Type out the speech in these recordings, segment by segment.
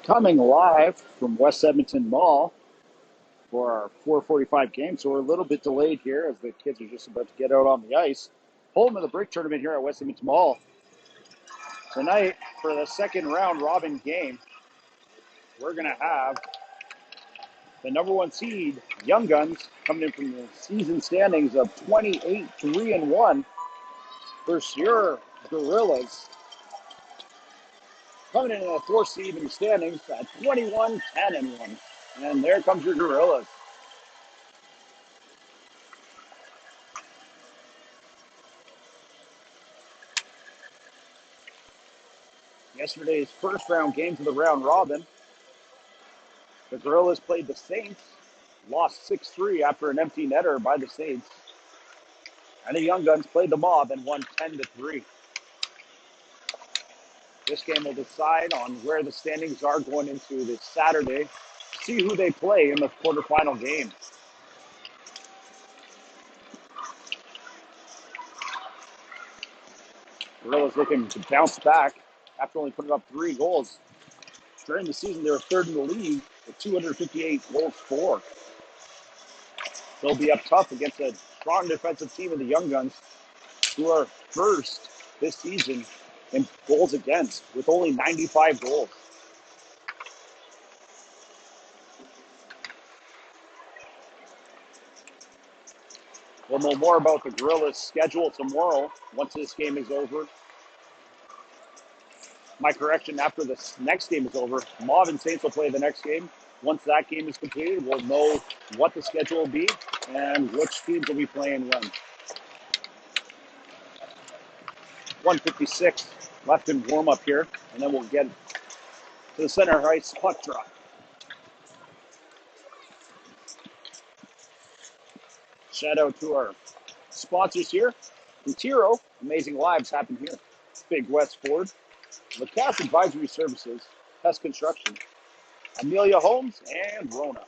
Coming live from West Edmonton Mall for our 4:45 game. So we're a little bit delayed here as the kids are just about to get out on the ice. Home of the break tournament here at West Edmonton Mall. Tonight, for the second round robin game, we're going to have the number one seed, Young Guns, coming in from the season standings of 28-3-1 versus your Gorillas, coming in at the fourth seed in the standings at 21-10-1. And there comes your Gorillas. Yesterday's first round games of the round robin, the Gorillas played the Saints, lost 6-3 after an empty netter by the Saints. And the Young Guns played the Mob and won 10-3. This game will decide on where the standings are going into this Saturday. See who they play in the quarterfinal game. Gorillas looking to bounce back after only putting up 3 goals. During the season, they were third in the league with 258 goals for. They'll be up tough against a strong defensive team of the Young Guns, who are first this season in goals against with only 95 goals. We'll know more about the Gorillas' schedule tomorrow once this game is over. My correction, after this next game is over, Mob and Saints will play the next game. Once that game is completed, we'll know what the schedule will be and which teams will be playing when. 1:56 left in warm-up here, and then we'll get to the center ice puck drop. Shout out to our sponsors here. Tiro, Amazing Lives happen here. Big West Ford, LaCasse Advisory Services, Pest Construction, Amelia Homes, and Rona.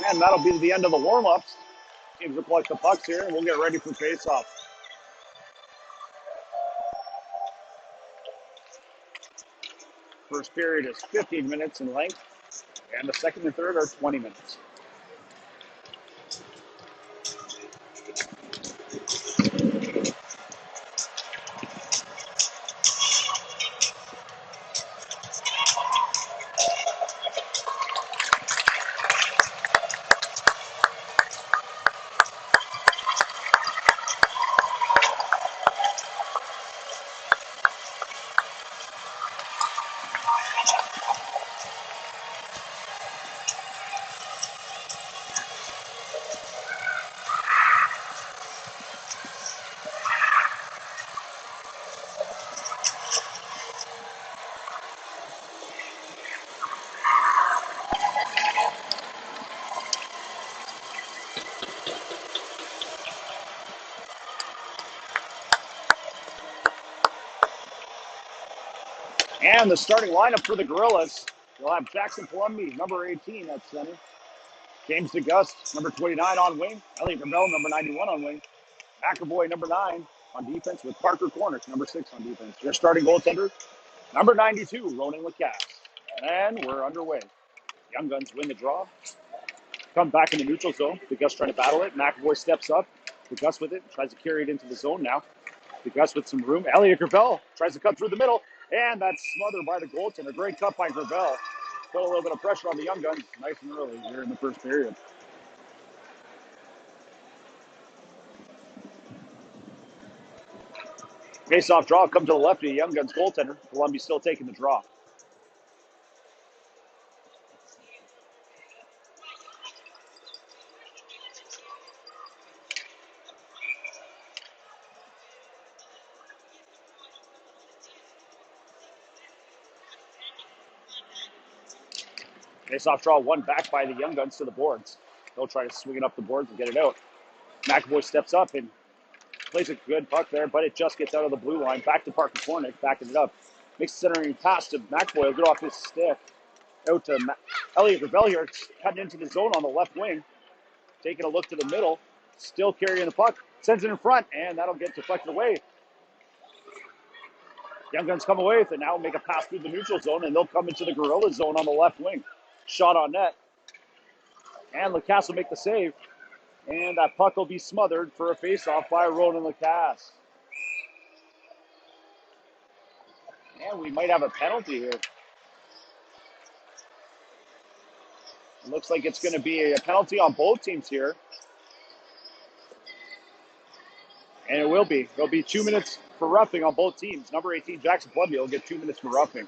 And that'll be the end of the warm-ups. Teams will collect the pucks here, and we'll get ready for face-off. First period is 15 minutes in length, and the second and third are 20 minutes. And the starting lineup for the Gorillas, you'll have Jackson Palumby, number 18 at center. James DeGust, number 29 on wing. Elliot Gravel, number 91 on wing. McAvoy, number 9 on defense, with Parker Cornish, number 6 on defense. Your starting goaltender, number 92, Ronan Lacasse. And we're underway. Young Guns win the draw. Come back in the neutral zone. DeGust trying to battle it. McAvoy steps up. DeGust with it, tries to carry it into the zone now. DeGust with some room. Elliot Gravel tries to cut through the middle. And that's smothered by the goaltender. Great cut by Gravel. Put a little bit of pressure on the Young Guns. Nice and early here in the first period. Face-off draw comes to the left of the Young Guns goaltender. Palumby still taking the draw. Face-off draw, one back by the Young Guns to the boards. They'll try to swing it up the boards and get it out. McAvoy steps up and plays a good puck there, but it just gets out of the blue line. Back to Parker Cornish, backing it up. Makes the centering pass to McAvoy. He'll get off his stick. Out to Elliot Gravel here, cutting into the zone on the left wing. Taking a look to the middle. Still carrying the puck. Sends it in front, and that'll get deflected away. Young Guns come away with it now, make a pass through the neutral zone, and they'll come into the Gorilla zone on the left wing. Shot on net. And Lacasse will make the save. And that puck will be smothered for a face-off by Ronan Lacasse. And we might have a penalty here. It looks like it's going to be a penalty on both teams here. And it will be. There'll be 2 minutes for roughing on both teams. Number 18, Jackson Palumby, will get 2 minutes for roughing.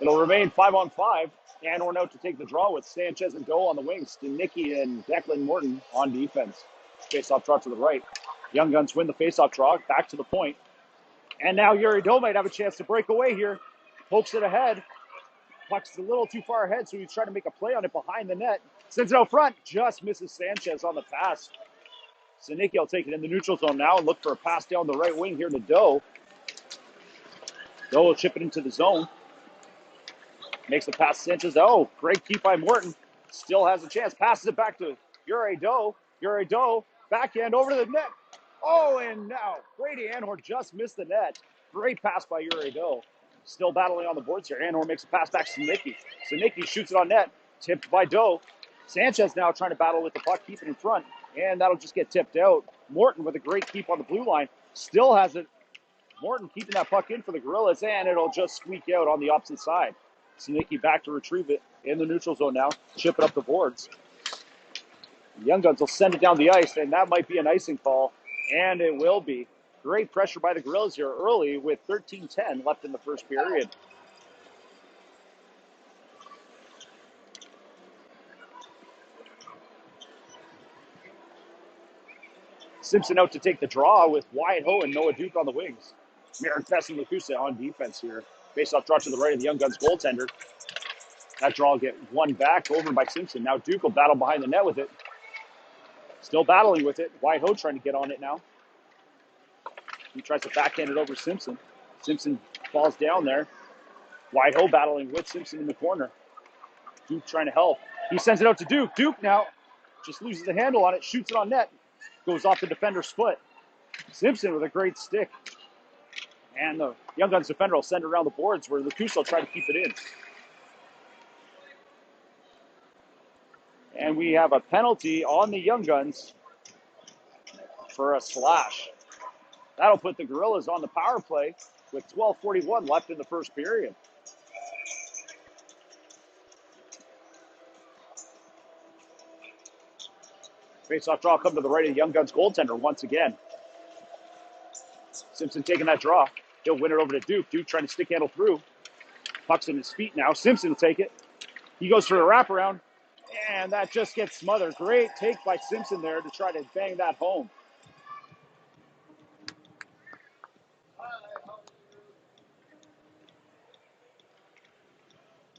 It'll remain 5-on-5. And we're out to take the draw with Sanchez and Doe on the wings. Nicky and Declan Morton on defense. Face-off draw to the right. Young Guns win the face-off draw. Back to the point. And now Yuri Doe might have a chance to break away here. Pokes it ahead. Puck's a little too far ahead, so he's trying to make a play on it behind the net. Sends it out front. Just misses Sanchez on the pass. Zanicki will take it in the neutral zone now and look for a pass down the right wing here to Doe. Doe will chip it into the zone. Makes the pass to Sanchez. Oh, great keep by Morton. Still has a chance. Passes it back to Yuri Doe. Yuri Doe, backhand over to the net. Oh, and now Brady Anhor just missed the net. Great pass by Yuri Doe. Still battling on the boards here. Anhor makes a pass back to Zanicki. Zanicki shoots it on net. Tipped by Doe. Sanchez now trying to battle with the puck, keep it in front. And that'll just get tipped out. Morton with a great keep on the blue line. Still has it. Morton keeping that puck in for the Gorillas, and it'll just squeak out on the opposite side. Zanicki back to retrieve it in the neutral zone now. Chip it up the boards. The Young Guns will send it down the ice, and that might be an icing call. And it will be. Great pressure by the Gorillas here early with 13:10 left in the first period. Simpson out to take the draw with Wyatt Ho and Noah Duke on the wings. Merrick Fess and Lacusa on defense here. Face-off draw to the right of the Young Guns goaltender. That draw will get one back over by Simpson. Now Duke will battle behind the net with it. Still battling with it. Wyatt Ho trying to get on it now. He tries to backhand it over Simpson. Simpson falls down there. Wyatt Ho battling with Simpson in the corner. Duke trying to help. He sends it out to Duke. Duke now just loses the handle on it, shoots it on net, goes off the defender's foot. Simpson with a great stick. And the Young Guns defender will send it around the boards where Lacusa will try to keep it in. And we have a penalty on the Young Guns for a slash. That'll put the Gorillas on the power play with 12:41 left in the first period. Face-off draw come to the right of the Young Guns goaltender once again. Simpson taking that draw. He'll win it over to Duke. Duke trying to stick handle through. Puck's in his feet now. Simpson will take it. He goes for a wraparound, and that just gets smothered. Great take by Simpson there to try to bang that home.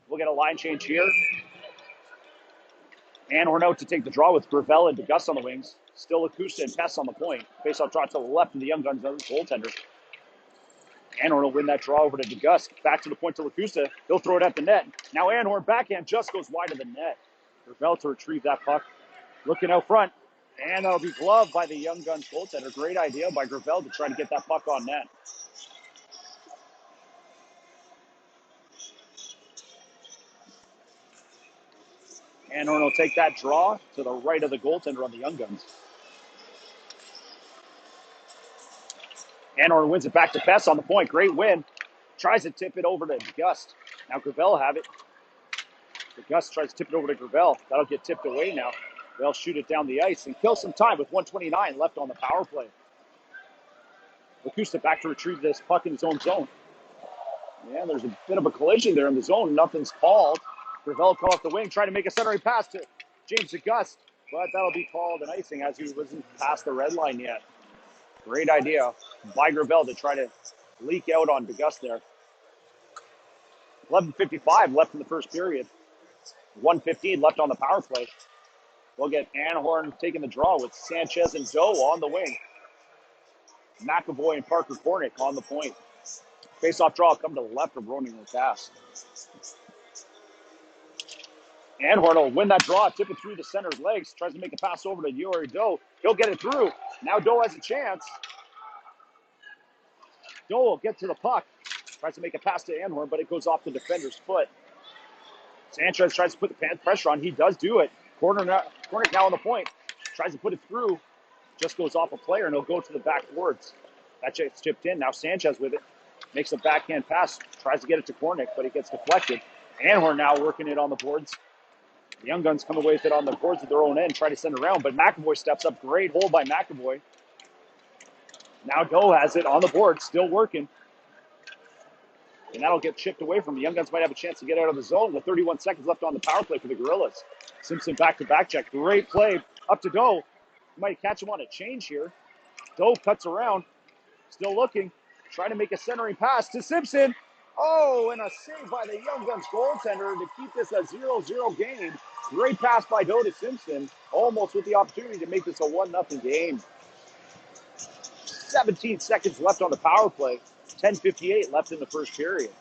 We'll get a line change here. And we're out to take the draw with Gravel and DeGust on the wings. Still Lacusa and Pess on the point. Face-off draw to the left of the Young Guns goaltender. Anhorn will win that draw over to DeGust. Back to the point to Lacusa. He'll throw it at the net. Now Anhorn backhand just goes wide of the net. Gravel to retrieve that puck. Looking out front. And that'll be gloved by the Young Guns goaltender. Great idea by Gravel to try to get that puck on net. Anhorn will take that draw to the right of the goaltender on the Young Guns. Anhorn wins it back to Pess on the point. Great win. Tries to tip it over to DeGust. Now Gravel have it. DeGust tries to tip it over to Gravel. That'll get tipped away now. They'll shoot it down the ice and kill some time with 1:29 left on the power play. Lacusa back to retrieve this puck in his own zone. Yeah, there's a bit of a collision there in the zone. Nothing's called. Gravel call off the wing, trying to make a centering pass to James DeGust, but that'll be called an icing as he wasn't past the red line yet. Great idea by Gravel to try to leak out on DeGust there. 11:55 left in the first period. 1:15 left on the power play. We'll get Anhorn taking the draw with Sanchez and Doe on the wing. McAvoy and Parker Kornick on the point. Face-off draw come to the left of Ronan Lacasse. Anhorn will win that draw, tip it through the center's legs, tries to make a pass over to Yuri Doe. He'll get it through. Now Doe has a chance. Doe will get to the puck. Tries to make a pass to Anhorn, but it goes off the defender's foot. Sanchez tries to put the pressure on. He does do it. Kornick now on the point. Tries to put it through. Just goes off a player, and he'll go to the backboards. That gets chipped in. Now Sanchez with it. Makes a backhand pass. Tries to get it to Kornick, but it gets deflected. Anhorn now working it on the boards. The Young Guns come away with it on the boards at their own end, try to send it around, but McAvoy steps up. Great hold by McAvoy. Now Doe has it on the board, still working. And that'll get chipped away from the Young Guns. Might have a chance to get out of the zone with 31 seconds left on the power play for the Gorillas. Simpson back-to-back check. Great play up to Doe. Might catch him on a change here. Doe cuts around, still looking. Trying to make a centering pass to Simpson. Oh, and a save by the Young Guns goaltender to keep this a 0-0 game. Great pass by Doe to Simpson, almost with the opportunity to make this a 1-0 game. 17 seconds left on the power play. 10:58 left in the first period.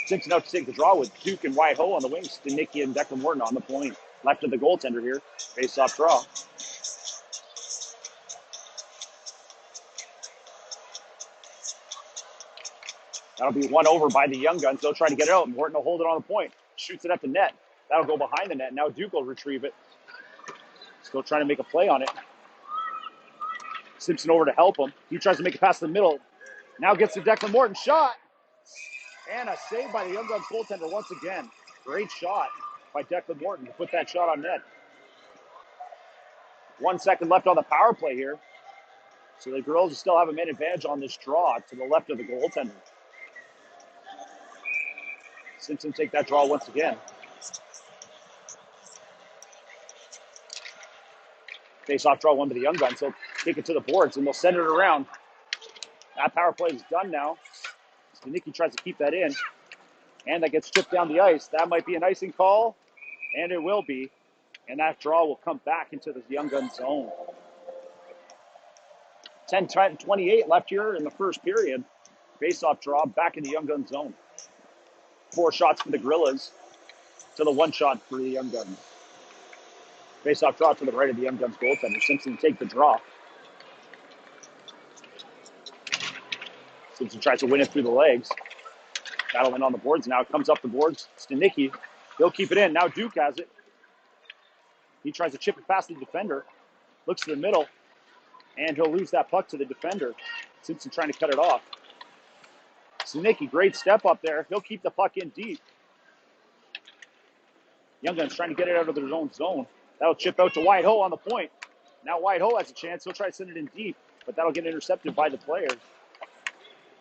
Simpson out to take the draw with Duke and Wyatt Ho on the wings. Danicki and Declan Morton on the point. Left of the goaltender here. Face-off draw. That'll be won over by the Young Guns. They'll try to get it out. Morton will hold it on the point. Shoots it at the net. That'll go behind the net. Now Duke will retrieve it. Still trying to make a play on it. Simpson over to help him. He tries to make a pass to the middle. Now gets to Declan Morton. Shot. And a save by the Young Guns goaltender once again. Great shot by Declan Morton to put that shot on net. 1 second left on the power play here. So the girls still have a man advantage on this draw to the left of the goaltender. Simpson take that draw once again. Face-off draw one to the Young Guns. They'll take it to the boards, and they'll send it around. That power play is done now. Danicki tries to keep that in, and that gets chipped down the ice. That might be an icing call, and it will be. And that draw will come back into the Young Guns zone. 10:28 left here in the first period. Face-off draw back in the Young Guns zone. 4 shots for the Gorillas. to the one shot for the Young Guns. Face-off draw to the right of the Young Guns goaltender. Simpson take the draw. Simpson tries to win it through the legs. Battling on the boards now. Comes up the boards. Stanicki. He'll keep it in. Now Duke has it. He tries to chip it past the defender. Looks to the middle. And he'll lose that puck to the defender. Simpson trying to cut it off. Stanicki, great step up there. He'll keep the puck in deep. Young Guns trying to get it out of their own zone. That'll chip out to Whitehoe on the point. Now Whitehoe has a chance. He'll try to send it in deep, but that'll get intercepted by the players.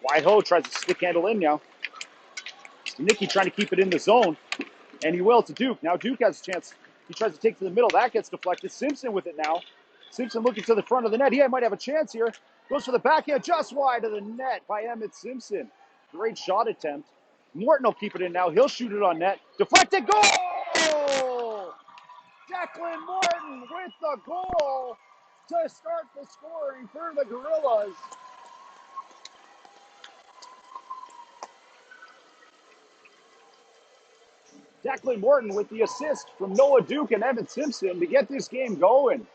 Whitehoe tries to stick handle in now. Stanicki trying to keep it in the zone, and he will to Duke. Now Duke has a chance. He tries to take to the middle. That gets deflected. Simpson with it now. Simpson looking to the front of the net. He might have a chance here. Goes for the backhand just wide of the net by Emmett Simpson. Great shot attempt. Morton will keep it in now. He'll shoot it on net. Deflected, goal! Declan Morton with the goal to start the scoring for the Gorillas. Declan Morton with the assist from Noah Duke and Emmett Simpson to get this game going.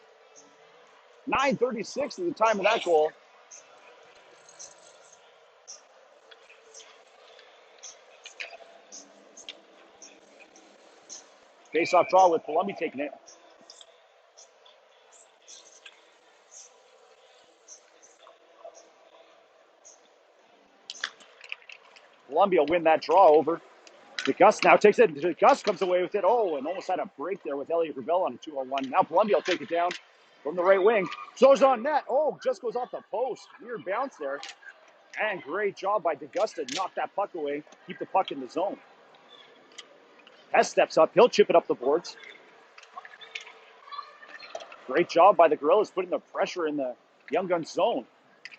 9:36 at the time of that goal. Face-off draw with Columbia taking it. Columbia win that draw over. DeGus now takes it. DeGus comes away with it. Oh, and almost had a break there with Elliot Gravel on a 2-on-1. Now Columbia will take it down from the right wing. Throws on net. Oh, just goes off the post. Weird bounce there. And great job by DeGus to knock that puck away. Keep the puck in the zone. Hess steps up. He'll chip it up the boards. Great job by the Gorillas putting the pressure in the Young Guns zone.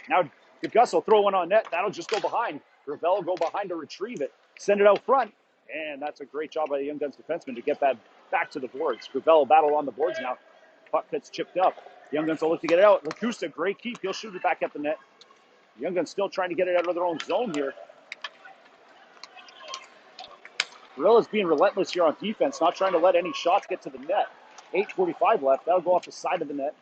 Now DeGus will throw one on net. That'll just go behind. Gravel will go behind to retrieve it. Send it out front. And that's a great job by the Young Guns defenseman to get that back to the boards. Gravel will battle on the boards now. Puck gets chipped up. Young Guns will look to get it out. Lacusta, great keep. He'll shoot it back at the net. Young Guns still trying to get it out of their own zone here. Gorillas being relentless here on defense, not trying to let any shots get to the net. 8:45 left. That'll go off the side of the net.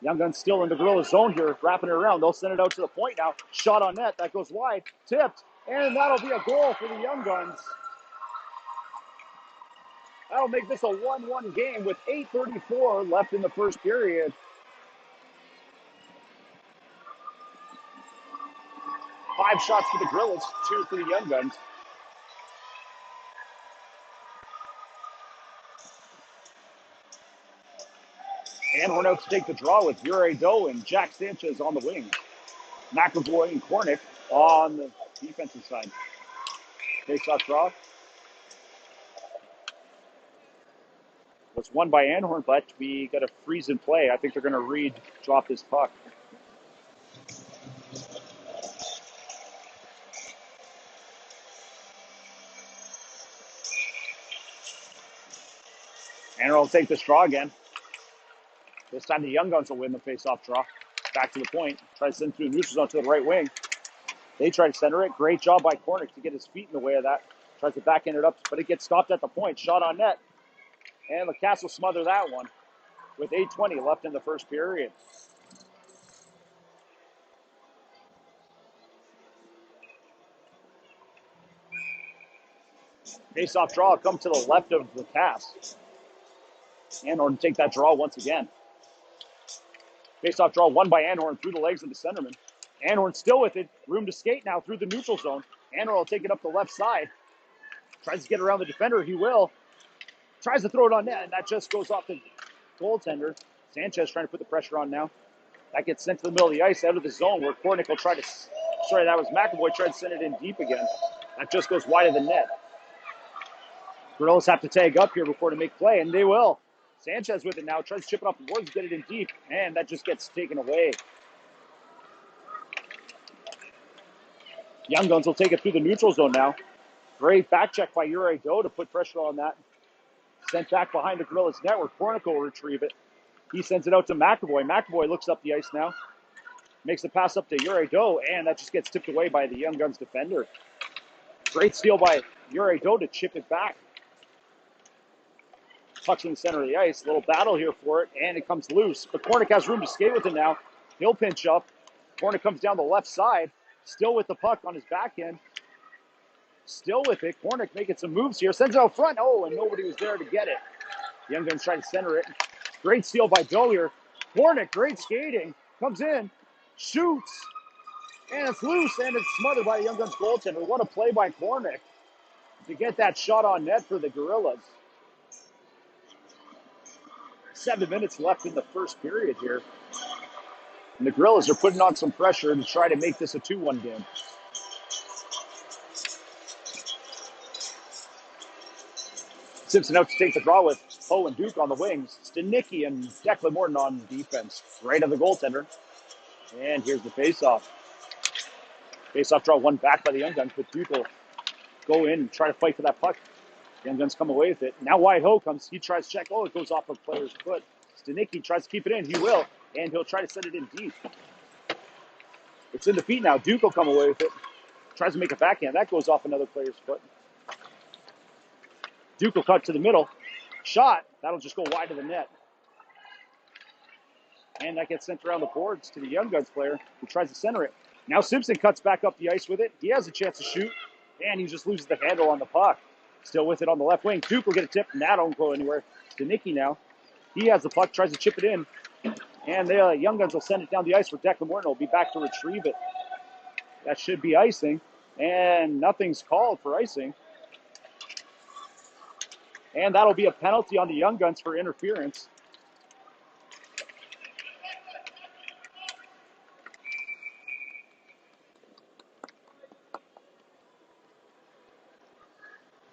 Young Guns still in the Gorillas zone here, wrapping it around. They'll send it out to the point now. Shot on net. That goes wide. Tipped. And that'll be a goal for the Young Guns. That'll make this a 1-1 game with 8:34 left in the first period. 5 shots for the Gorillas, 2 for the Young Guns. And we're out to take the draw with Uri Doe and Jack Sanchez on the wing. McAvoy and Kornick on the defensive side. Face-off draw. Was won by Anhorn, but we got a freeze in play. I think they're going to drop this puck. Anhorn will take this draw again. This time the Young Guns will win the face-off draw. Back to the point. Try to send through the neutral zone to the right wing. They try to center it. Great job by Kornick to get his feet in the way of that. Tries to backhand it up, but it gets stopped at the point. Shot on net. And LaCasse will smother that one with 8:20 left in the first period. Face-off draw will come to the left of LaCasse. Anhorn take that draw once again. Face-off draw won by Anhorn through the legs of the centerman. Anhorn still with it. Room to skate now through the neutral zone. Anhorn will take it up the left side. Tries to get around the defender. He will. Tries to throw it on net, and that just goes off the goaltender. Sanchez trying to put the pressure on now. That gets sent to the middle of the ice out of the zone where Kornick will try to... Sorry, that was McAvoy trying to send it in deep again. That just goes wide of the net. Gorillas have to tag up here before to make play, and they will. Sanchez with it now. Tries to chip it off the boards, get it in deep, and that just gets taken away. Young Guns will take it through the neutral zone now. Great back check by Uri Doe to put pressure on that. Sent back behind the Gorillas net where Kornick will retrieve it. He sends it out to McAvoy. McAvoy looks up the ice now. Makes a pass up to Uri Doe, and that just gets tipped away by the Young Guns defender. Great steal by Uri Doe to chip it back. Puck's in the center of the ice. A little battle here for it, and it comes loose. But Kornick has room to skate with it now. He'll pinch up. Kornick comes down the left side, still with the puck on his backhand. Still with it. Kornick making some moves here. Sends it out front. Oh, and nobody was there to get it. Young Guns try to center it. Great steal by Doe here. Kornick, great skating. Comes in, shoots, and it's loose, and it's smothered by the Young Guns goaltender. What a play by Kornick to get that shot on net for the Gorillas. 7 minutes left in the first period here. And the Gorillas are putting on some pressure to try to make this a 2-1 game. Simpson out to take the draw with Poe and Duke on the wings. Stanicki and Declan Morton on defense. Right of the goaltender. And here's the faceoff. Faceoff draw one back by the Young Guns, but Duke will go in and try to fight for that puck. Young Guns come away with it. Now Wyatt Ho comes. He tries to check. Oh, it goes off a player's foot. Stanicki tries to keep it in. He will. And he'll try to send it in deep. It's in the feet now. Duke will come away with it. Tries to make a backhand. That goes off another player's foot. Duke will cut to the middle. Shot. That'll just go wide of the net. And that gets sent around the boards to the Young Guns player who tries to center it. Now Simpson cuts back up the ice with it. He has a chance to shoot. And he just loses the handle on the puck. Still with it on the left wing. Duke will get a tip, and that don't go anywhere. Stanicki now. He has the puck, tries to chip it in. And the Young Guns will send it down the ice for Declan Morton. Will be back to retrieve it. That should be icing. And nothing's called for icing. And that'll be a penalty on the Young Guns for interference.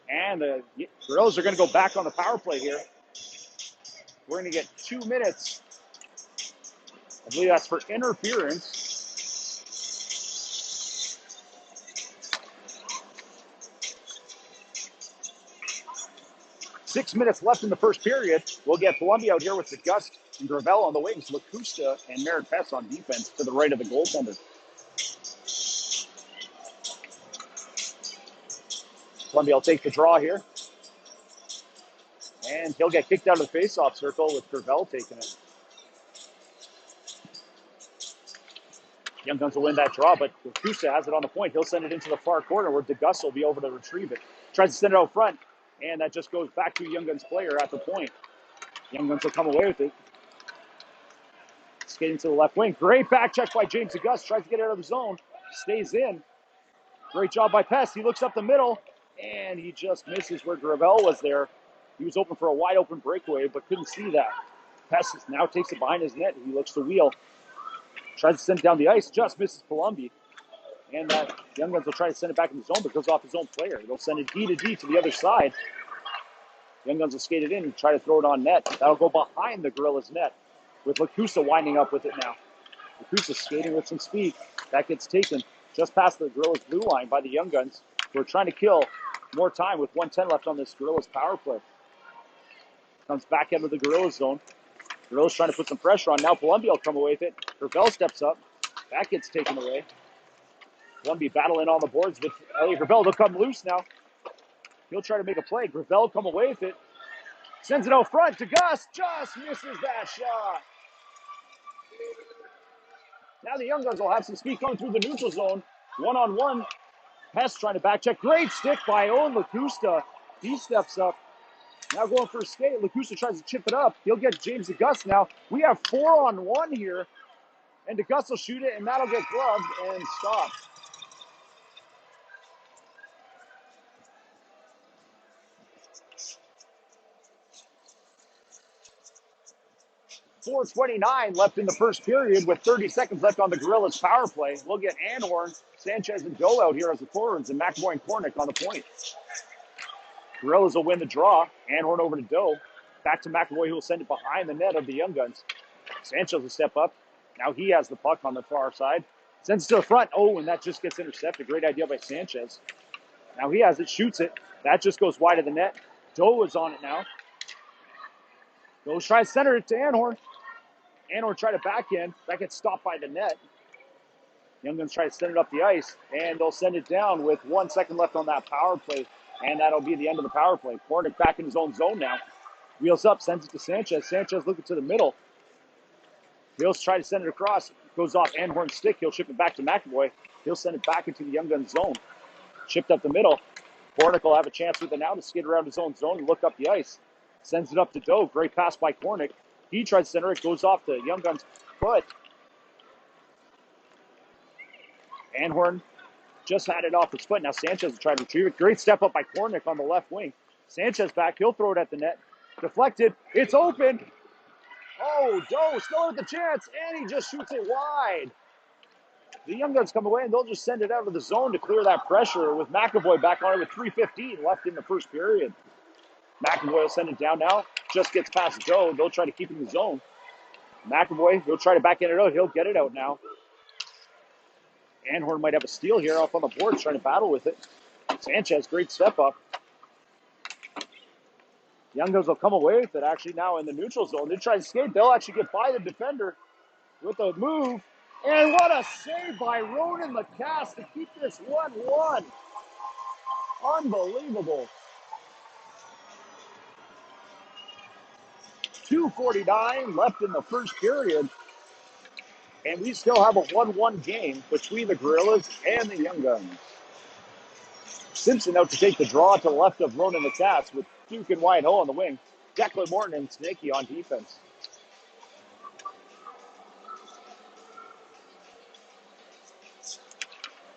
And the Gorillas are going to go back on the power play here. We're going to get 2 minutes. I believe that's for interference. Six minutes left in the first period. We'll get Columbia out here with the Gust and Gravel on the wings. Lacusta and Merritt Pest on defense to the right of the goaltender. Columbia will take the draw here. And he'll get kicked out of the faceoff circle with Gravel taking it. Young Guns will win that draw, but Lacusta has it on the point. He'll send it into the far corner where DeGus will be over to retrieve it. Tries to send it out front. And that just goes back to a Young Guns player at the point. Young Guns will come away with it. Skating to the left wing. Great back check by James DeGus. Tries to get out of the zone. Stays in. Great job by Pest. He looks up the middle. And he just misses where Gravel was there. He was open for a wide open breakaway, but couldn't see that. Pest now takes it behind his net. He looks to wheel. Tries to send it down the ice. Just misses Palumbi. And that Young Guns will try to send it back in the zone, but goes off his own player. They'll send it D to D to the other side. Young Guns will skate it in and try to throw it on net. That'll go behind the Gorillas' net with Lacusta winding up with it now. Lacusta skating with some speed. That gets taken just past the Gorillas' blue line by the Young Guns, who are trying to kill more time with 1:10 left on this Gorillas power play. Comes back into the Gorillas zone. Gorillas trying to put some pressure on. Now Columbia will come away with it. Gravel steps up. That gets taken away. Columbia battling on the boards with Elliot Gravel. They'll come loose now. He'll try to make a play. Gravel come away with it. Sends it out front to Gus. Just misses that shot. Now the Young Guns will have some speed coming through the neutral zone. One-on-one. Pest trying to back check. Great stick by Owen Lacusta. He steps up. Now going for a skate. Lacusta tries to chip it up. He'll get James DeGus now. We have 4-on-1 here. And DeGus will shoot it, and that'll get gloved and stopped. 4:29 left in the first period with 30 seconds left on the Gorillas power play. We'll get Anhorn, Sanchez, and Doe out here as the forwards, and McAvoy and Kornick on the point. Gorillas will win the draw. Anhorn over to Doe. Back to McAvoy, who will send it behind the net of the Young Guns. Sanchez will step up. Now he has the puck on the far side. Sends it to the front. Oh, and that just gets intercepted. Great idea by Sanchez. Now he has it, shoots it. That just goes wide of the net. Doe is on it now. Doe tries to center it to Anhorn. Anhorn try to backhand. That gets stopped by the net. Young Guns try to send it up the ice, and they'll send it down with 1 second left on that power play, and that'll be the end of the power play. Kornick back in his own zone now. Wheels up, sends it to Sanchez. Sanchez looking to the middle. He'll try to send it across. Goes off Anhorn's stick. He'll ship it back to McAvoy. He'll send it back into the Young Guns zone. Chipped up the middle. Kornick will have a chance with it now to skid around his own zone and look up the ice. Sends it up to Doe. Great pass by Kornick. He tries to center it. Goes off the Young Guns' foot. Anhorn just had it off his foot. Now Sanchez will try to retrieve it. Great step up by Kornick on the left wing. Sanchez back. He'll throw it at the net. Deflected. It's open. Oh, Doe still with the chance, and he just shoots it wide. The Young Guns come away, and they'll just send it out of the zone to clear that pressure with McAvoy back on it with 3:15 left in the first period. McAvoy will send it down now. Just gets past Doe. They'll try to keep it in the zone. McAvoy, he'll try to back in it out. He'll get it out now. Anhorn might have a steal here off on the boards, trying to battle with it. Sanchez, great step up. Young Guns will come away with it actually now in the neutral zone. They try to skate. They'll actually get by the defender with a move. And what a save by Ronan Lacasse to keep this 1-1. Unbelievable. 2:49 left in the first period. And we still have a 1-1 game between the Gorillas and the Young Guns. Simpson out to take the draw to the left of Ronan Lacasse with Duke and Wyatt Ho on the wing. Declan Morton and Snaky on defense.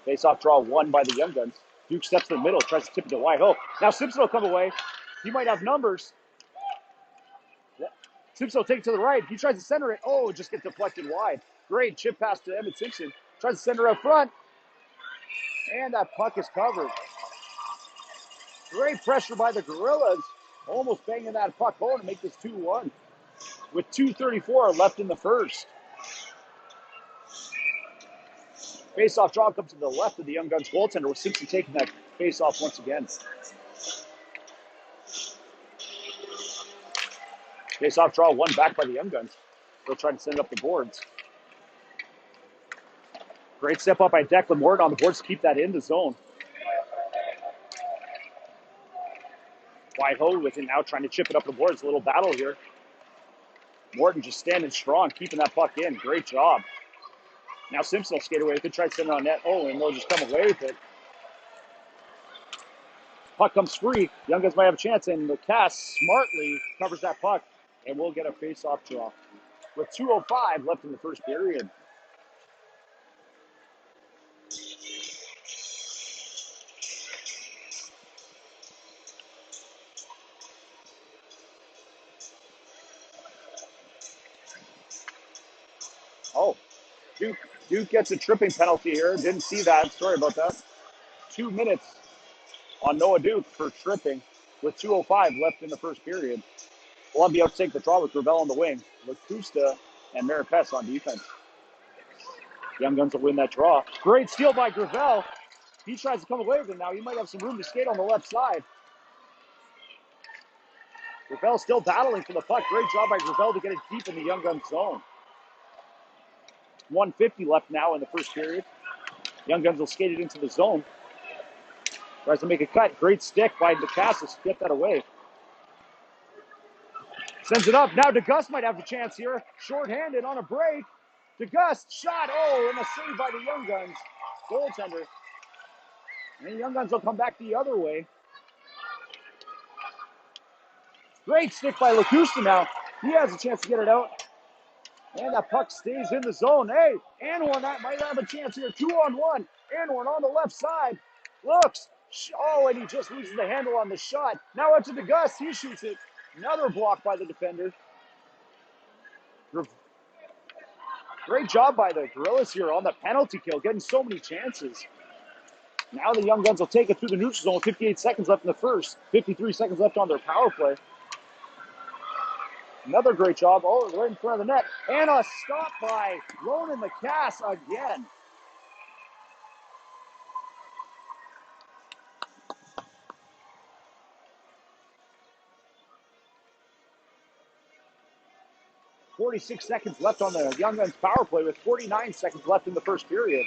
Face-off draw won by the Young Guns. Duke steps to the middle, tries to tip it to Wyatt Ho. Now Simpson will come away. He might have numbers. Simpson will take it to the right. He tries to center it. Oh, just gets deflected wide. Great chip pass to Emmett Simpson. Tries to center up front. And that puck is covered. Great pressure by the Gorillas. Almost banging that puck home to make this 2-1. With 2:34 left in the first. Face-off draw comes to the left of the Young Guns goaltender with Simpson taking that face-off once again. Face-off draw won back by the Young Guns. They'll try to send it up the boards. Great step up by Declan Morton on the boards to keep that in the zone. Wyatt Ho with it now trying to chip it up the boards. A little battle here. Morton just standing strong, keeping that puck in. Great job. Now Simpson will skate away. Could try to send it on net. Oh, and they'll just come away with it. Puck comes free. Young Guns might have a chance, and Lacasse smartly covers that puck, and we'll get a face-off draw. With 2:05 left in the first period. Oh, Duke gets a tripping penalty here. Didn't see that. Sorry about that. 2 minutes on Noah Duke for tripping with 2:05 left in the first period. Columbia will take the draw with Gravel on the wing. Lacusta and Maripes on defense. Young Guns will win that draw. Great steal by Gravel. He tries to come away with it now. He might have some room to skate on the left side. Gravel still battling for the puck. Great job by Gravel to get it deep in the Young Guns zone. 1:50 left now in the first period. Young Guns will skate it into the zone. Tries to make a cut. Great stick by Lacasse to get that away. Sends it up. Now DeGust might have a chance here. Short-handed on a break. DeGust shot. Oh, and a save by the Young Guns goaltender. And the Young Guns will come back the other way. Great stick by Lacusta now. He has a chance to get it out. And that puck stays in the zone. Hey, Anhorn might have a chance here. 2-on-1. Anhorn on the left side. Looks. Oh, and he just loses the handle on the shot. Now up to DeGust. He shoots it. Another block by the defender. Great job by the Gorillas here on the penalty kill, getting so many chances. Now the Young Guns will take it through the neutral zone. 58 seconds left in the first. 53 seconds left on their power play. Another great job. Oh, right in front of the net. And a stop by Ronan Lacasse again. .46 seconds left on the Young Guns power play with 49 seconds left in the first period.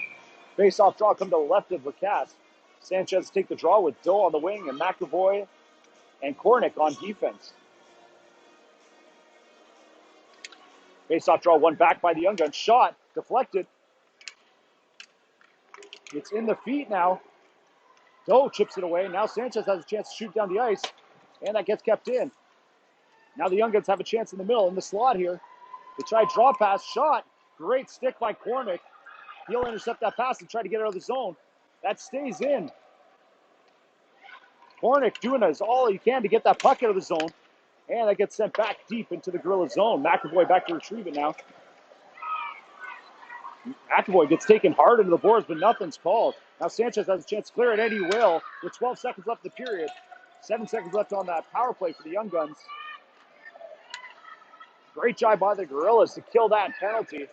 Face-off draw come to the left of Lacasse. Sanchez take the draw with Doe on the wing and McAvoy and Kornick on defense. Face-off draw, one back by the Young Guns. Shot, deflected. It's in the feet now. Doe chips it away. Now Sanchez has a chance to shoot down the ice, and that gets kept in. Now the Young Guns have a chance in the middle, in the slot here. They try a draw pass, shot. Great stick by Kornick. He'll intercept that pass and try to get out of the zone. That stays in. Kornick doing all he can to get that puck out of the zone. And that gets sent back deep into the Gorilla zone. McAvoy back to retrieve it now. McAvoy gets taken hard into the boards, but nothing's called. Now Sanchez has a chance to clear it, and he will. With 12 seconds left in the period. 7 seconds left on that power play for the Young Guns. Great job by the Gorillas to kill that penalty.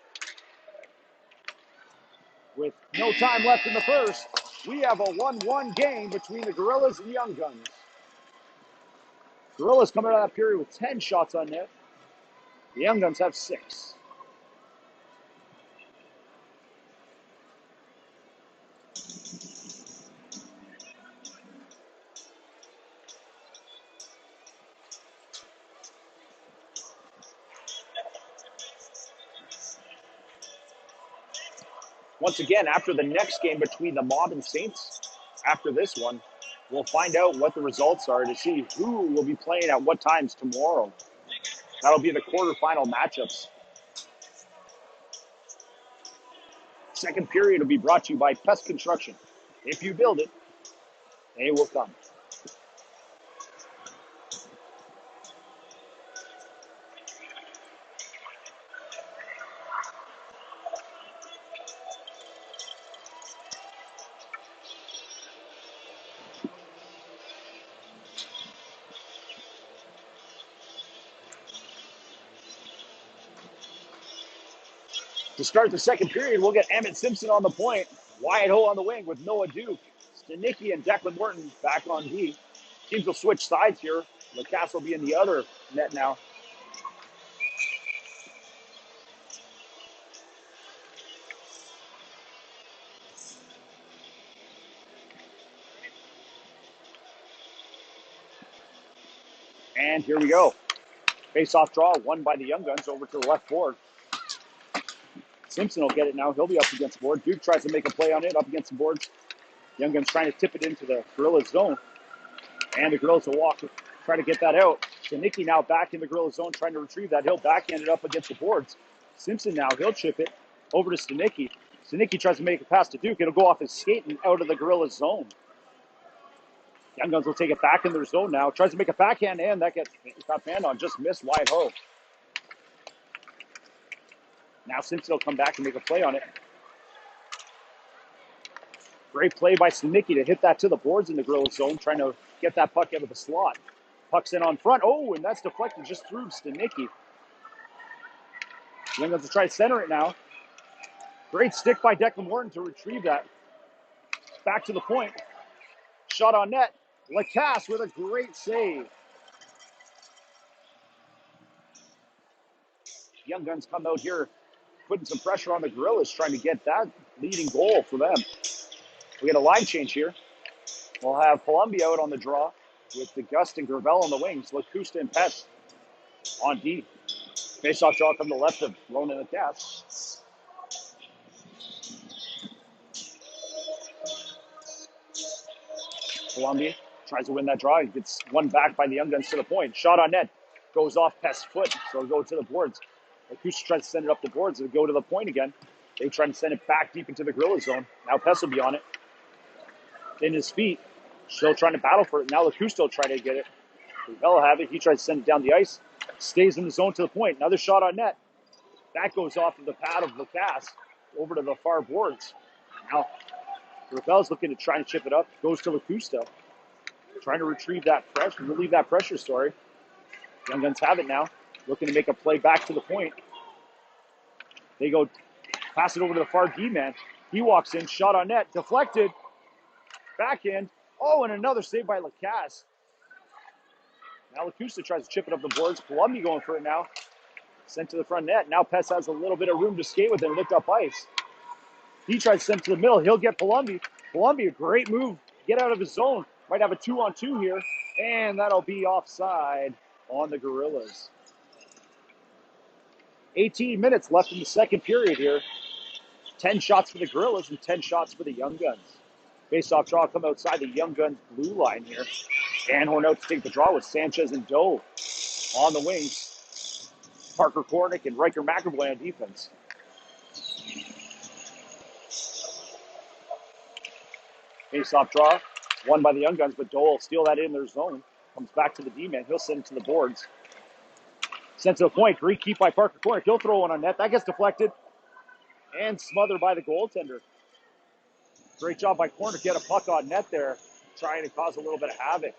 With no time left in the first, we have a 1-1 game between the Gorillas and Young Guns. Gorillas coming out of that period with 10 shots on net. The Young Guns have 6. Once again, after the next game between the Mob and Saints, after this one, we'll find out what the results are to see who will be playing at what times tomorrow. That'll be the quarterfinal matchups. Second period will be brought to you by Pest Construction. If you build it, they will come. To start the second period, we'll get Emmett Simpson on the point. Wyatt Ho on the wing with Noah Duke. Stanicki and Declan Morton back on D. Teams will switch sides here. Lacasse will be in the other net now. And here we go. Face-off draw, won by the Young Guns over to the left board. Simpson will get it now. He'll be up against the board. Duke tries to make a play on it, up against the boards. Young Guns trying to tip it into the Gorillas zone. And the Gorillas will walk, try to get that out. Stanicki now back in the Gorillas zone, trying to retrieve that. He'll backhand it up against the boards. Simpson now, he'll chip it over to Stanicki. Stanicki tries to make a pass to Duke. It'll go off his skate and out of the Gorillas zone. Young Guns will take it back in their zone now. Tries to make a backhand, and that got banned on. Just missed wide ho. Now Simpson will come back and make a play on it. Great play by Stanicki to hit that to the boards in the Gorillas zone, trying to get that puck out of the slot. Puck's in on front. Oh, and that's deflected just through Stanicki. Young Guns will try to center it now. Great stick by Declan Morton to retrieve that. Back to the point. Shot on net. Lacasse with a great save. Young Guns come out here putting some pressure on the Gorillas, trying to get that leading goal for them. We get a line change here. We'll have Columbia out on the draw with the Gust and Gravel on the wings. Lacusta and Pest on D. Face-off draw from the left of Ronan Lacasse. Columbia tries to win that draw. He gets one back by the Young Guns to the point. Shot on net. Goes off Pest's foot, so it'll go to the boards. Lacusta tries to send it up the boards. It'll go to the point again. They try to send it back deep into the Gorilla zone. Now Pest will be on it. In his feet. Still trying to battle for it. Now Lacusta will try to get it. Bell have it. He tries to send it down the ice. Stays in the zone to the point. Another shot on net. That goes off of the pad of Lacasse over to the far boards. Now Ravel's looking to try and chip it up. Goes to Lacusta. Trying to retrieve that pressure, relieve that pressure, sorry. Young Guns have it now. Looking to make a play back to the point. They go pass it over to the far D man. He walks in, shot on net, deflected. Backhand. Oh, and another save by Lacasse. Now Lacusta tries to chip it up the boards. Columbia going for it now. Sent to the front net. Now Pest has a little bit of room to skate with and lift up ice. He tries to send it to the middle. He'll get Columbia. Columbia, great move. Get out of his zone. Might have a 2-on-2 here. And that'll be offside on the Gorillas. 18 minutes left in the second period here. 10 shots for the Gorillas and 10 shots for the Young Guns. Face-off draw come outside the Young Guns blue line here. Anhorn out to take the draw with Sanchez and Doe on the wings. Parker Kornick and Riker McAvoy on defense. Face-off draw, won by the Young Guns, but Doe will steal that in their zone. Comes back to the D-man. He'll send it to the boards. Sent to the point. Great keep by Parker Kornick. He'll throw one on net. That gets deflected and smothered by the goaltender. Great job by Kornick. Get a puck on net there, trying to cause a little bit of havoc.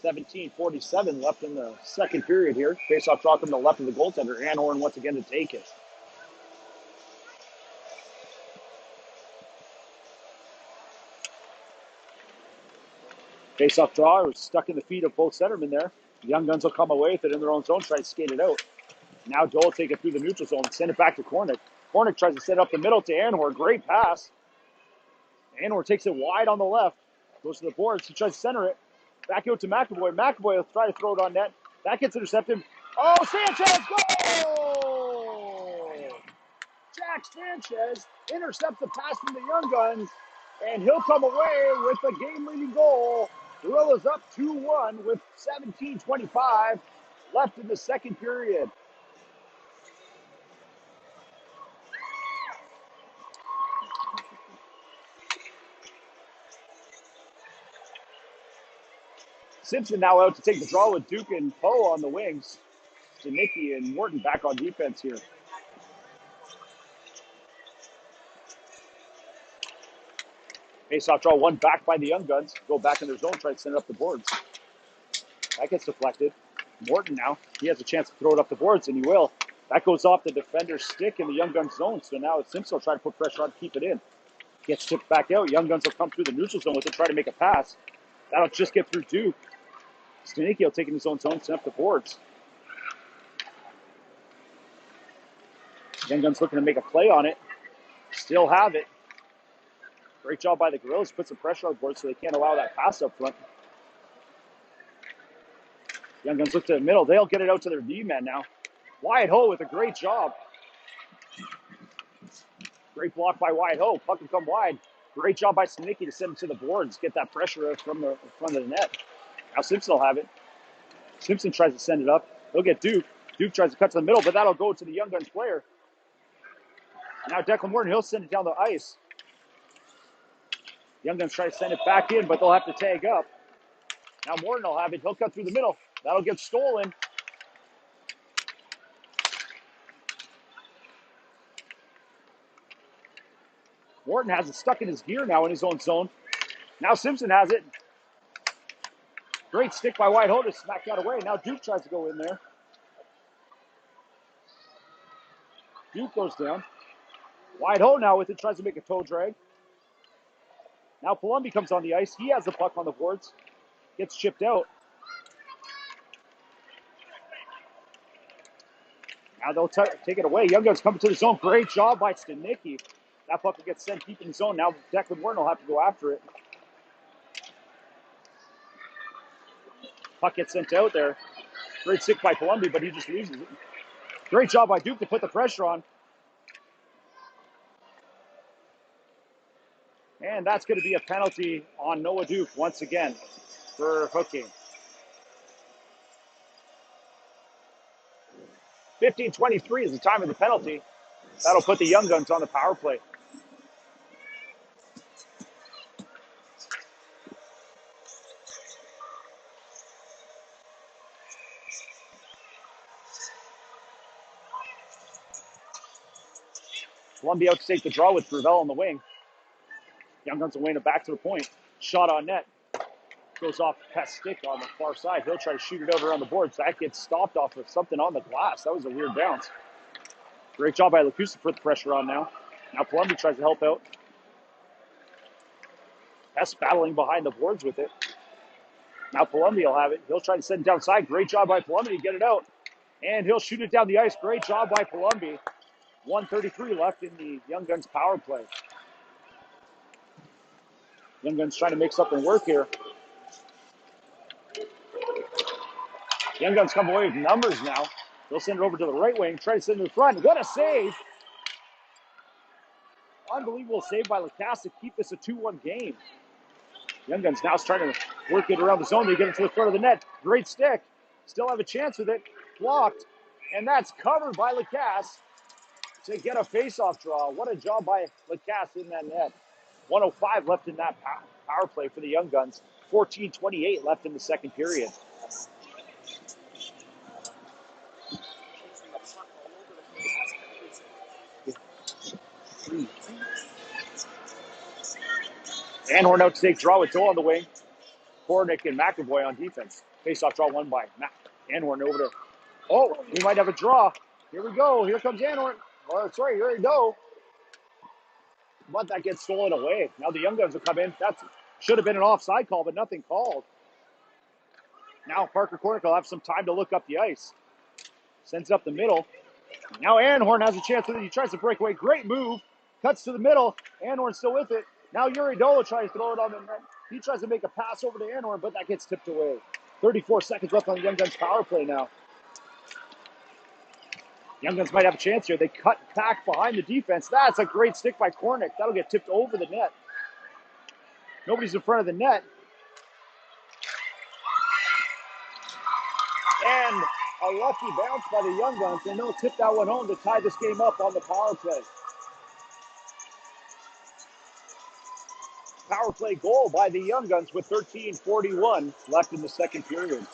.47 left in the second period here. Face-off draw from the left of the goaltender. Anhorn once again to take it. Face-off draw was stuck in the feet of both centermen there. The Young Guns will come away with it in their own zone, try to skate it out. Now Doe will take it through the neutral zone and send it back to Kornick. Kornick tries to set up the middle to Anhorn. Great pass. Anhorn takes it wide on the left. Goes to the boards. He tries to center it. Back out to McAvoy. McAvoy will try to throw it on net. That gets intercepted. Oh, Sanchez! Goal! Jack Sanchez intercepts the pass from the Young Guns, and he'll come away with the game-leading goal. Gorillas up 2-1 with 17:25 left in the second period. Simpson now out to take the draw with Duke and Poe on the wings. Janicki and Morton back on defense here. Face-off draw, one back by the Young Guns. Go back in their zone, try to send it up the boards. That gets deflected. Morton now, he has a chance to throw it up the boards, and he will. That goes off the defender's stick in the Young Guns zone, so now Simpson will try to put pressure on to keep it in. Gets tipped back out. Young Guns will come through the neutral zone with it, try to make a pass. That'll just get through Duke. Stanicki will take in his own zone, send up the boards. Young Guns looking to make a play on it. Still have it. Great job by the Gorillas. Put some pressure on the board so they can't allow that pass up front. Young Guns look to the middle. They'll get it out to their D-man now. Wyatt Ho with a great job. Great block by Wyatt Ho. Puck will come wide. Great job by Stanicki to send it to the boards. Get that pressure from the front of the net. Now Simpson will have it. Simpson tries to send it up. He'll get Duke. Duke tries to cut to the middle, but that'll go to the Young Guns player. Now Declan Morton, he'll send it down the ice. Young Guns try to send it back in, but they'll have to tag up. Now Morton will have it. He'll cut through the middle. That'll get stolen. Morton has it stuck in his gear now in his own zone. Now Simpson has it. Great stick by Wyatt Ho to smack that away. Now Duke tries to go in there. Duke goes down. Wyatt Ho now with it, tries to make a toe drag. Now Palumbi comes on the ice. He has the puck on the boards. Gets chipped out. Now they'll take it away. Young Guns coming to the zone. Great job by Stanicki. That puck will get sent deep in the zone. Now Declan Morton will have to go after it. Puck gets sent out there. Great stick by Palumbi, but he just loses it. Great job by Duke to put the pressure on. And that's going to be a penalty on Noah Duke once again for hooking. 15:23 is the time of the penalty. That'll put the Young Guns on the power play. Columbia out to take the draw with Gravel on the wing. Young Guns will win it back to the point. Shot on net. Goes off Pest's stick on the far side. He'll try to shoot it over on the boards. That gets stopped off of something on the glass. That was a weird bounce. Great job by Lacusa to put the pressure on now. Now Columbia tries to help out. Pest battling behind the boards with it. Now Columbia will have it. He'll try to send it downside. Great job by Palumbi to get it out. And he'll shoot it down the ice. Great job by Palumbi. 1:33 left in the Young Guns power play. Young Guns trying to make something work here. Young Guns come away with numbers now. They'll send it over to the right wing, try to send it to the front. What a save! Unbelievable save by Lacasse to keep this a 2-1 game. Young Guns now starting to work it around the zone. They get it to the front of the net. Great stick. Still have a chance with it. Blocked. And that's covered by Lacasse to get a face-off draw. What a job by Lacasse in that net. 1:05 left in that power play for the Young Guns. 14:28 left in the second period. Anhorn out to take draw with Doe on the wing. Kornick and McAvoy on defense. Face-off draw won by Anhorn over to. Oh, we might have a draw. Here we go. Here comes Anhorn. Oh, sorry, here we go. But that gets stolen away. Now the Young Guns will come in. That should have been an offside call, but nothing called. Now Parker Kornick will have some time to look up the ice. Sends up the middle. Now Anhorn has a chance with it. He tries to break away. Great move. Cuts to the middle. Anhorn still with it. Now Yuri Dola tries to throw it on the net. He tries to make a pass over to Anhorn, but that gets tipped away. 34 seconds left on the Young Guns power play now. Young Guns might have a chance here. They cut back behind the defense. That's a great stick by Kornick. That'll get tipped over the net. Nobody's in front of the net. And a lucky bounce by the Young Guns, and they'll tip that one home to tie this game up on the power play. Power play goal by the Young Guns with 13:41 left in the second period.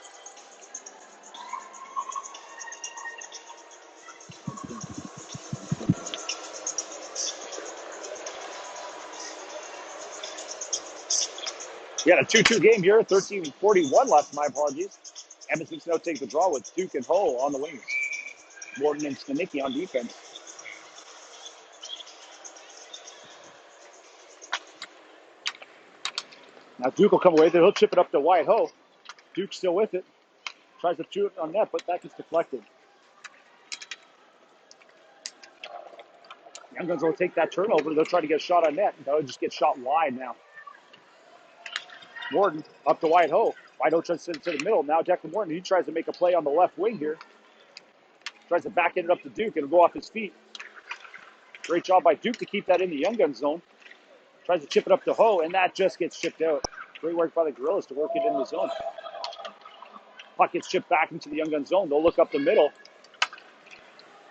We had a 2-2 game here, 13:41 left, my apologies. Edmonton Snow takes the draw with Duke and Ho on the wings. Morton and Stanicki on defense. Now Duke will come away. He'll chip it up to Wyatt Ho. Duke's still with it. Tries to shoot it on net, but that gets deflected. Young Guns will take that turnover. They'll try to get a shot on net. They'll just get shot wide now. Morton up to Wyatt Ho. Wyatt Ho tries to send it to the middle. Now Declan Morton, he tries to make a play on the left wing here. Tries to back it up to Duke. It'll go off his feet. Great job by Duke to keep that in the Young Guns zone. Tries to chip it up to Ho, and that just gets chipped out. Great work by the Gorillas to work it in the zone. Puck gets chipped back into the Young Guns zone. They'll look up the middle.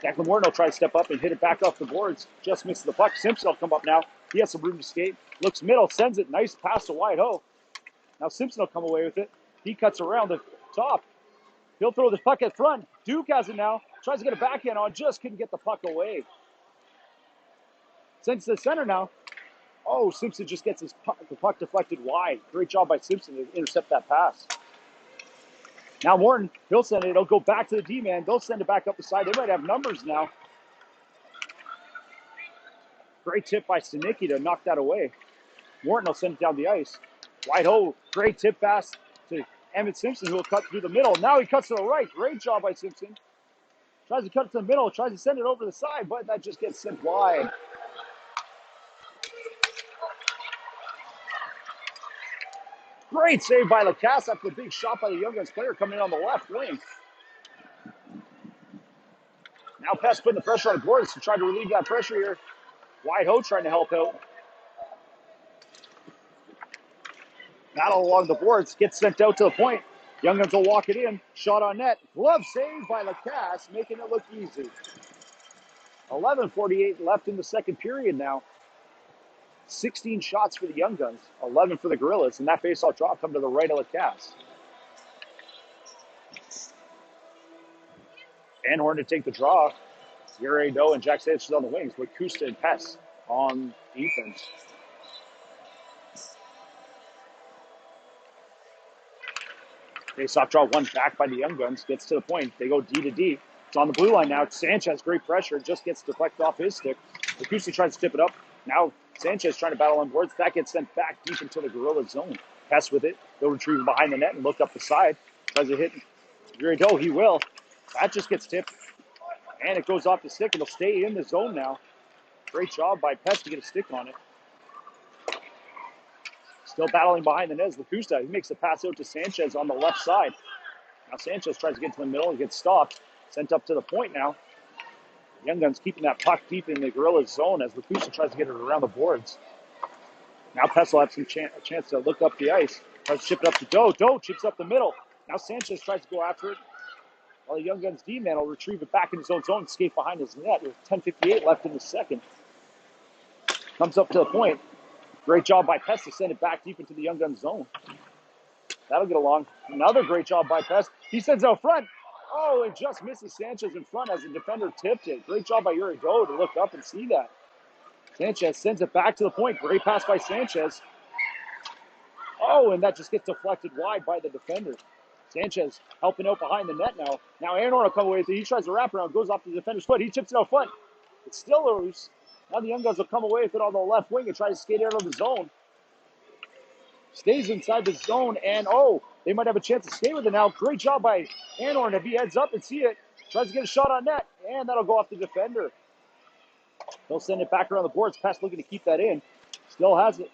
Declan Morton will try to step up and hit it back off the boards. Just misses the puck. Simpson will come up now. He has some room to skate. Looks middle, sends it. Nice pass to Wyatt Ho. Now Simpson will come away with it. He cuts around the top. He'll throw the puck at front. Duke has it now. Tries to get a backhand on. Just couldn't get the puck away. Sends to the center now. Oh, Simpson just gets the puck deflected wide. Great job by Simpson to intercept that pass. Now Morton, he'll send it. It'll go back to the D-man. They'll send it back up the side. They might have numbers now. Great tip by Stanicki to knock that away. Morton will send it down the ice. Wyatt Ho, great tip pass to Emmett Simpson, who will cut through the middle. Now he cuts to the right. Great job by Simpson. Tries to cut it to the middle. Tries to send it over the side, but that just gets sent wide. Great save by Lacasse after the big shot by the Young Guns player coming in on the left wing. Now Pest putting the pressure on the boards to try to relieve that pressure here. Wyatt Ho trying to help out. Battle along the boards, gets sent out to the point. Young Guns will walk it in. Shot on net. Glove save by Lacasse, making it look easy. 11:48 left in the second period now. 16 shots for the Young Guns, 11 for the Gorillas, and that face-off draw come to the right of Lacasse. Anhorn to take the draw. Yuri Doe and Jack Sanchez on the wings, with Kusta and Pest on defense. Face-off draw one back by the Young Guns, gets to the point. They go D to D. It's on the blue line now. Sanchez, great pressure, just gets deflected off his stick. Kusta tries to tip it up. Now Sanchez trying to battle on boards. That gets sent back deep into the Gorilla zone. Pest with it. They'll retrieve it behind the net and look up the side. Tries to hit Yuri Doe. He will. That just gets tipped. And it goes off the stick. It'll stay in the zone now. Great job by Pest to get a stick on it. Still battling behind the net is Lacusta. He makes a pass out to Sanchez on the left side. Now Sanchez tries to get to the middle and gets stopped. Sent up to the point now. Young Guns keeping that puck deep in the Gorillas zone as Lakusa tries to get it around the boards. Now Pess will have some a chance to look up the ice. Tries to chip it up to Doe. Doe chips up the middle. Now Sanchez tries to go after it. While the Young Guns D-man will retrieve it back in his own zone and skate behind his net with 10:58 left in the second. Comes up to the point. Great job by Pest to send it back deep into the Young Guns zone. That'll get along. Another great job by Pest. He sends it out front. Oh, it just misses Sanchez in front as the defender tipped it. Great job by Yuri Doe to look up and see that. Sanchez sends it back to the point. Great pass by Sanchez. Oh, and that just gets deflected wide by the defender. Sanchez helping out behind the net now. Now Aaron will come away with it. He tries to wrap around, goes off the defender's foot. He chips it out front. It's still loose. Now the Young Guns will come away with it on the left wing and try to skate out of the zone. Stays inside the zone, and they might have a chance to stay with it now. Great job by Anor if he heads up and see it. Tries to get a shot on net, and that'll go off the defender. They'll send it back around the boards. Pest looking to keep that in. Still has it.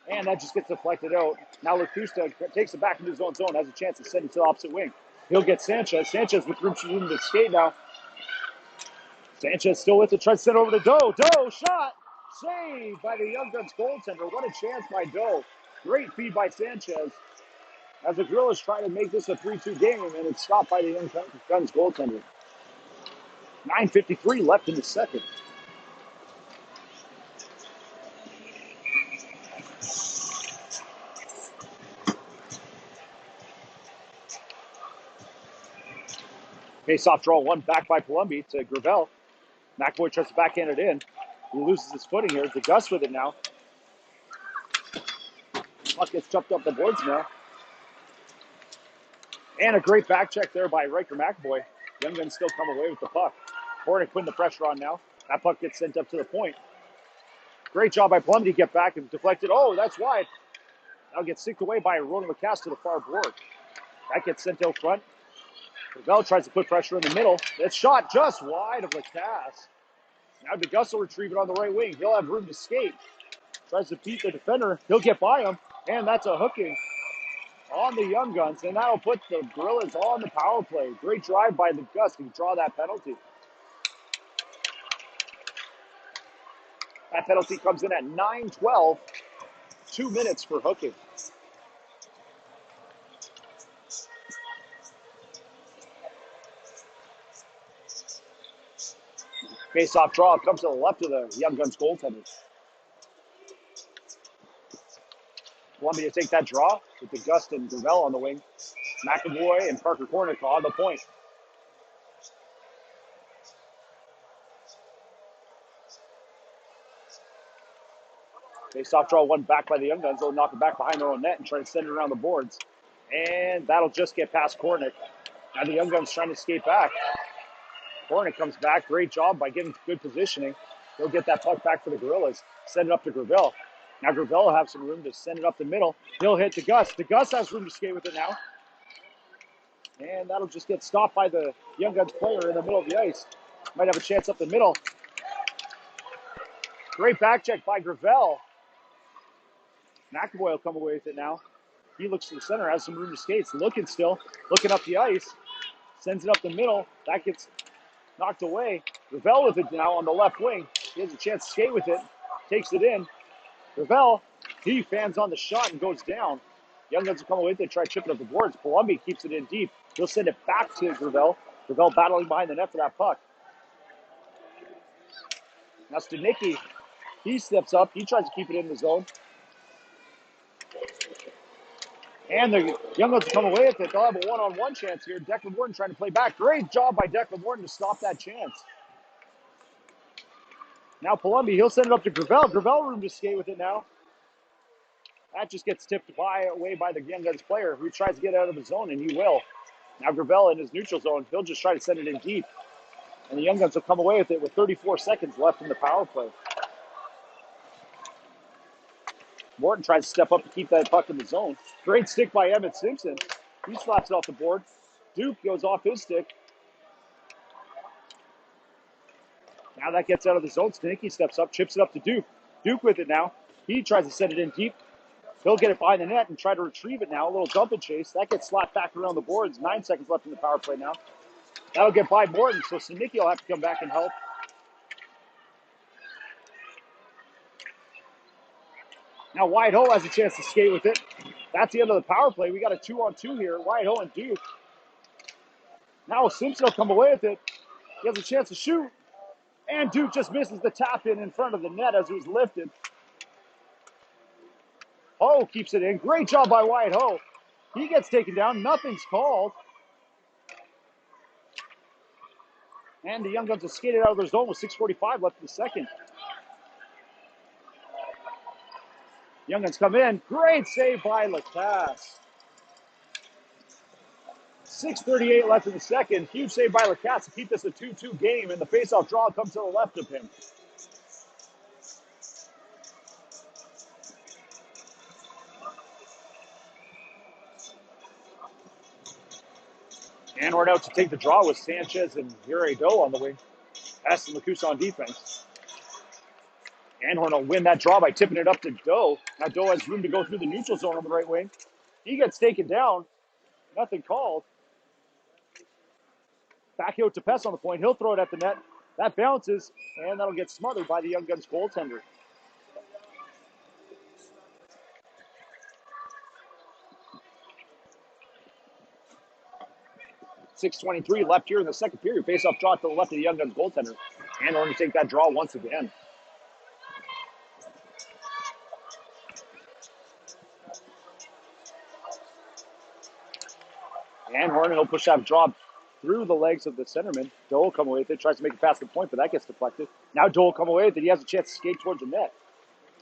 And that just gets deflected out. Now Lacusta takes it back into his own zone, has a chance to send it to the opposite wing. He'll get Sanchez. Sanchez with room to skate now. Sanchez still with it, tries to send it over to Doe. Doe, shot! Saved by the Young Guns goaltender. What a chance by Doe. Great feed by Sanchez. As the Gorillas try to make this a 3-2 game, and it's stopped by the Young Guns goaltender. 9:53 left in the second. Face-off draw one back by Palumbi to Gravel. McAvoy tries to backhand it in. He loses his footing here. The Gus with it now. Puck gets chucked up the boards now. And a great back check there by Riker McAvoy. Young Guns still come away with the puck. Hornick putting the pressure on now. That puck gets sent up to the point. Great job by Palumbi to get back and deflected. Oh, that's wide. Now gets sicked away by Ronan Lacasse to the far board. That gets sent out front. Gravel tries to put pressure in the middle. That shot just wide of Lacasse. Now DeGus will retrieve it on the right wing. He'll have room to skate. Tries to beat the defender. He'll get by him. And that's a hooking on the Young Guns. And that'll put the Gorillas on the power play. Great drive by DeGus to draw that penalty. That penalty comes in at 9:12. 2 minutes for hooking. Face-off draw comes to the left of the Young Guns goaltender. Columbia take that draw with the Gust and Gravel on the wing. McAvoy and Parker Hornick on the point. Face-off draw one back by the Young Guns. They'll knock it back behind their own net and try to send it around the boards. And that'll just get past Hornick. Now the Young Guns trying to skate back. Hornick comes back. Great job by getting good positioning. He'll get that puck back for the Gorillas. Send it up to Gravel. Now Gravel will have some room to send it up the middle. He'll hit DeGus. DeGus has room to skate with it now. And that'll just get stopped by the Young Guns player in the middle of the ice. Might have a chance up the middle. Great back check by Gravel. McAvoy will come away with it now. He looks to the center, has some room to skate. Looking still, looking up the ice. Sends it up the middle. That gets knocked away. Gravel with it now on the left wing. He has a chance to skate with it. Takes it in. Gravel, he fans on the shot and goes down. Young Guns will come away with it, try chipping up the boards. Palumbi keeps it in deep. He'll send it back to Gravel. Gravel battling behind the net for that puck. Now Studnicki, he steps up. He tries to keep it in the zone. And the Young Guns will come away with it. They'll have a one-on-one chance here. Declan Morton trying to play back. Great job by Declan Morton to stop that chance. Now Palumbi, he'll send it up to Gravel. Gravel room to skate with it now. That just gets tipped away by the Young Guns player who tries to get out of the zone, and he will. Now Gravel in his neutral zone. He'll just try to send it in deep. And the Young Guns will come away with it with 34 seconds left in the power play. Morton tries to step up to keep that puck in the zone. Great stick by Emmett Simpson. He slaps it off the board. Duke goes off his stick. Now that gets out of the zone. Studnicki steps up, chips it up to Duke. Duke with it now. He tries to send it in deep. He'll get it behind the net and try to retrieve it now. A little dump and chase. That gets slapped back around the boards. 9 seconds left in the power play now. That'll get by Morton, so Sinicki will have to come back and help. Now Wyatt Ho has a chance to skate with it. That's the end of the power play. We got a 2-on-2 here. Wyatt Ho and Duke. Now Simpson will come away with it. He has a chance to shoot. And Duke just misses the tap in front of the net as it was lifted. Ho keeps it in. Great job by Wyatt Ho. He gets taken down. Nothing's called. And the Young Guns have skated out of their zone with 6:45 left in the second. Young Guns come in. Great save by Lacasse. 6:38 left in the second. Huge save by Lacasse to keep this a 2-2 game, and the faceoff draw comes to the left of him. And we're out to take the draw with Sanchez and Doe on the wing. Hess and Lacusa on defense. Anhorn will win that draw by tipping it up to Doe. Now Doe has room to go through the neutral zone on the right wing. He gets taken down. Nothing called. Back out to Pess on the point. He'll throw it at the net. That bounces, and that'll get smothered by the Young Guns goaltender. .6:23 left here in the second period. Face-off draw to the left of the Young Guns goaltender. Anhorn to take that draw once again. Anhorn will push that draw through the legs of the centerman. Doe will come away with it. Tries to make it past the point, but that gets deflected. Now Doe will come away with it. He has a chance to skate towards the net.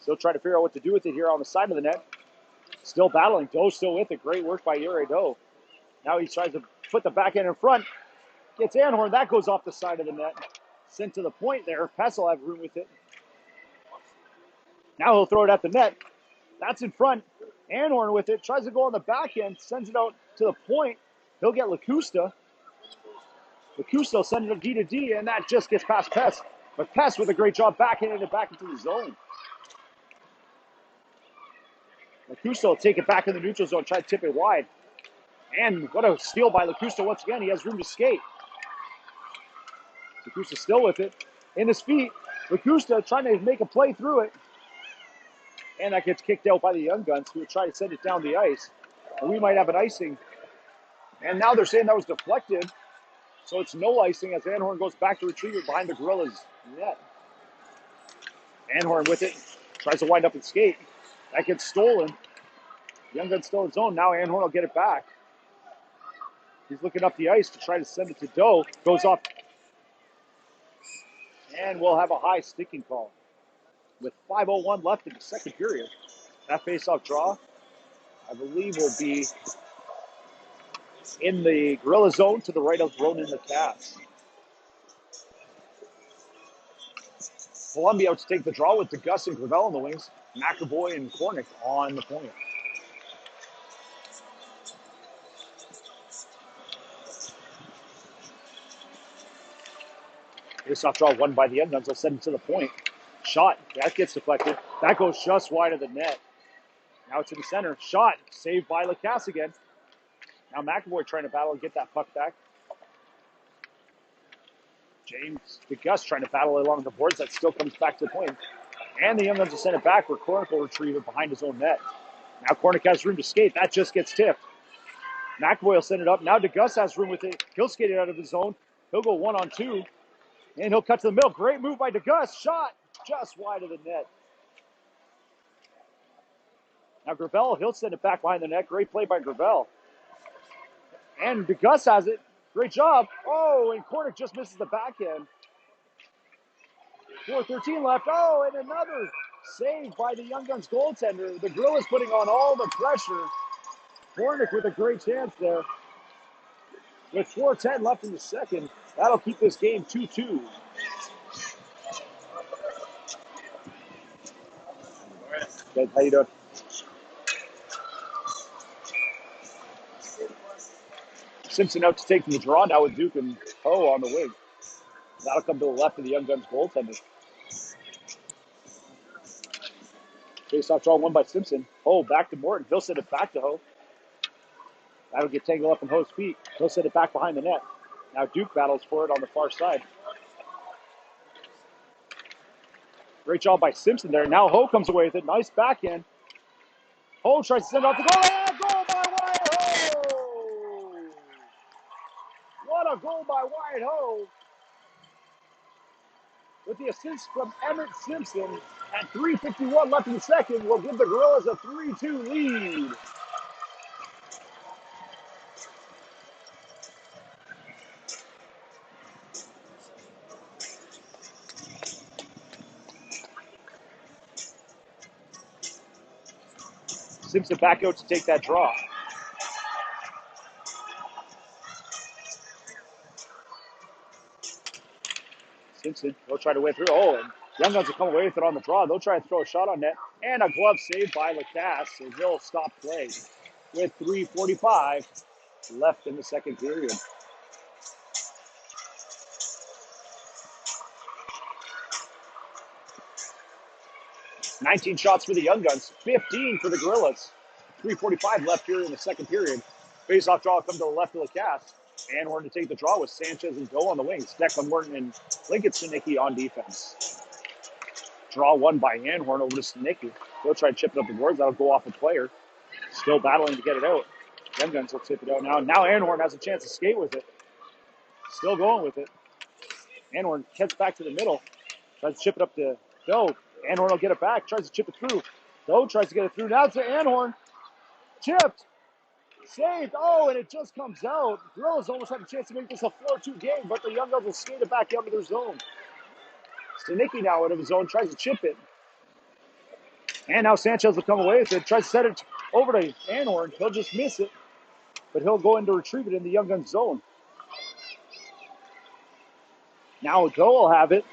Still trying to figure out what to do with it here on the side of the net. Still battling. Doe still with it. Great work by Doe. Now he tries to put the backhand in front. Gets Anhorn. That goes off the side of the net. Sent to the point there. Pess will have room with it. Now he'll throw it at the net. That's in front. Anhorn with it. Tries to go on the backhand. Sends it out to the point. He'll get Lacusta. Lacusta will send it D to D, and that just gets past Pess. But Pess with a great job backhanding it back into the zone. Lacusta will take it back in the neutral zone, try to tip it wide. And what a steal by Lacusta once again. He has room to skate. Lacusta still with it. In his feet. Lacusta trying to make a play through it. And that gets kicked out by the Young Guns, who will try to send it down the ice. And we might have an icing. And now they're saying that was deflected. So it's no icing as Anhorn goes back to retrieve it behind the Gorillas' net. Anhorn with it. Tries to wind up and skate. That gets stolen. Young Guns still in zone. Now Anhorn will get it back. He's looking up the ice to try to send it to Doe. Goes off. And we'll have a high sticking call. With 5:01 left in the second period. That face-off draw, I believe, will be in the Gorilla zone to the right of Ronan Lacasse. Columbia out to take the draw with DeGus and Gravel on the wings. McAvoy and Kornick on the point. Face-off draw won by the Young Guns. They'll send it to the point. Shot. That gets deflected. That goes just wide of the net. Now it's in the center. Shot. Saved by Lacasse again. Now McAvoy trying to battle and get that puck back. James DeGus trying to battle along the boards. That still comes back to the point. And the Young Guns will send it back where Kornick will retrieve it behind his own net. Now Kornick has room to skate. That just gets tipped. McAvoy will send it up. Now DeGus has room with it. He'll skate it out of his zone. He'll go 1-on-2. And he'll cut to the middle. Great move by DeGus. Shot just wide of the net. Now Gravel, he'll send it back behind the net. Great play by Gravel. And DeGus has it. Great job. Oh, and Kornick just misses the backhand. 4:13 left. Oh, and another save by the Young Guns goaltender. The Gorillas putting on all the pressure. Kornick with a great chance there. With 4:10 left in the second, that'll keep this game 2-2. Good, how you doing? Simpson out to take the draw now with Duke and Ho on the wing. That'll come to the left of the Young Guns goaltender. Face-off draw won by Simpson. Ho back to Morton. He'll send it back to Ho. That'll get tangled up in Ho's feet. He'll send it back behind the net. Now Duke battles for it on the far side. Great job by Simpson there. Now Ho comes away with it. Nice backhand. Ho tries to send it off the goal. And goal by Wyatt Ho! What a goal by Wyatt Ho! With the assist from Emmett Simpson at 3:51 left in the second, will give the Gorillas a 3-2 lead. Simpson back out to take that draw. Simpson, they'll try to win through. Oh, and Young Guns will come away with it on the draw. They'll try to throw a shot on net. And a glove saved by Lacasse, so they'll stop play with 3:45 left in the second period. 19 shots for the Young Guns, 15 for the Gorillas. 3:45 left here in the second period. Face-off draw comes to the left of Lacasse. Anhorn to take the draw with Sanchez and Go on the wings. Declan Morton and Lincoln Stanicki on defense. Draw won by Anhorn over to Stanicki. They'll try to chip it up the boards. That'll go off a player. Still battling to get it out. Young Guns will tip it out now. Now Anhorn has a chance to skate with it. Still going with it. Anhorn heads back to the middle. Tries to chip it up to Doe. Anhorn will get it back. Tries to chip it through. Doe tries to get it through. Now to Anhorn. Chipped. Saved. Oh, and it just comes out. Gorillas almost had a chance to make this a 4-2 game, but the Young Guns will skate it back out of their zone. Stanicki now out of his zone. Tries to chip it. And now Sanchez will come away with it. Tries to set it over to Anhorn. He'll just miss it. But he'll go in to retrieve it in the Young Guns zone. Now Doe will have it.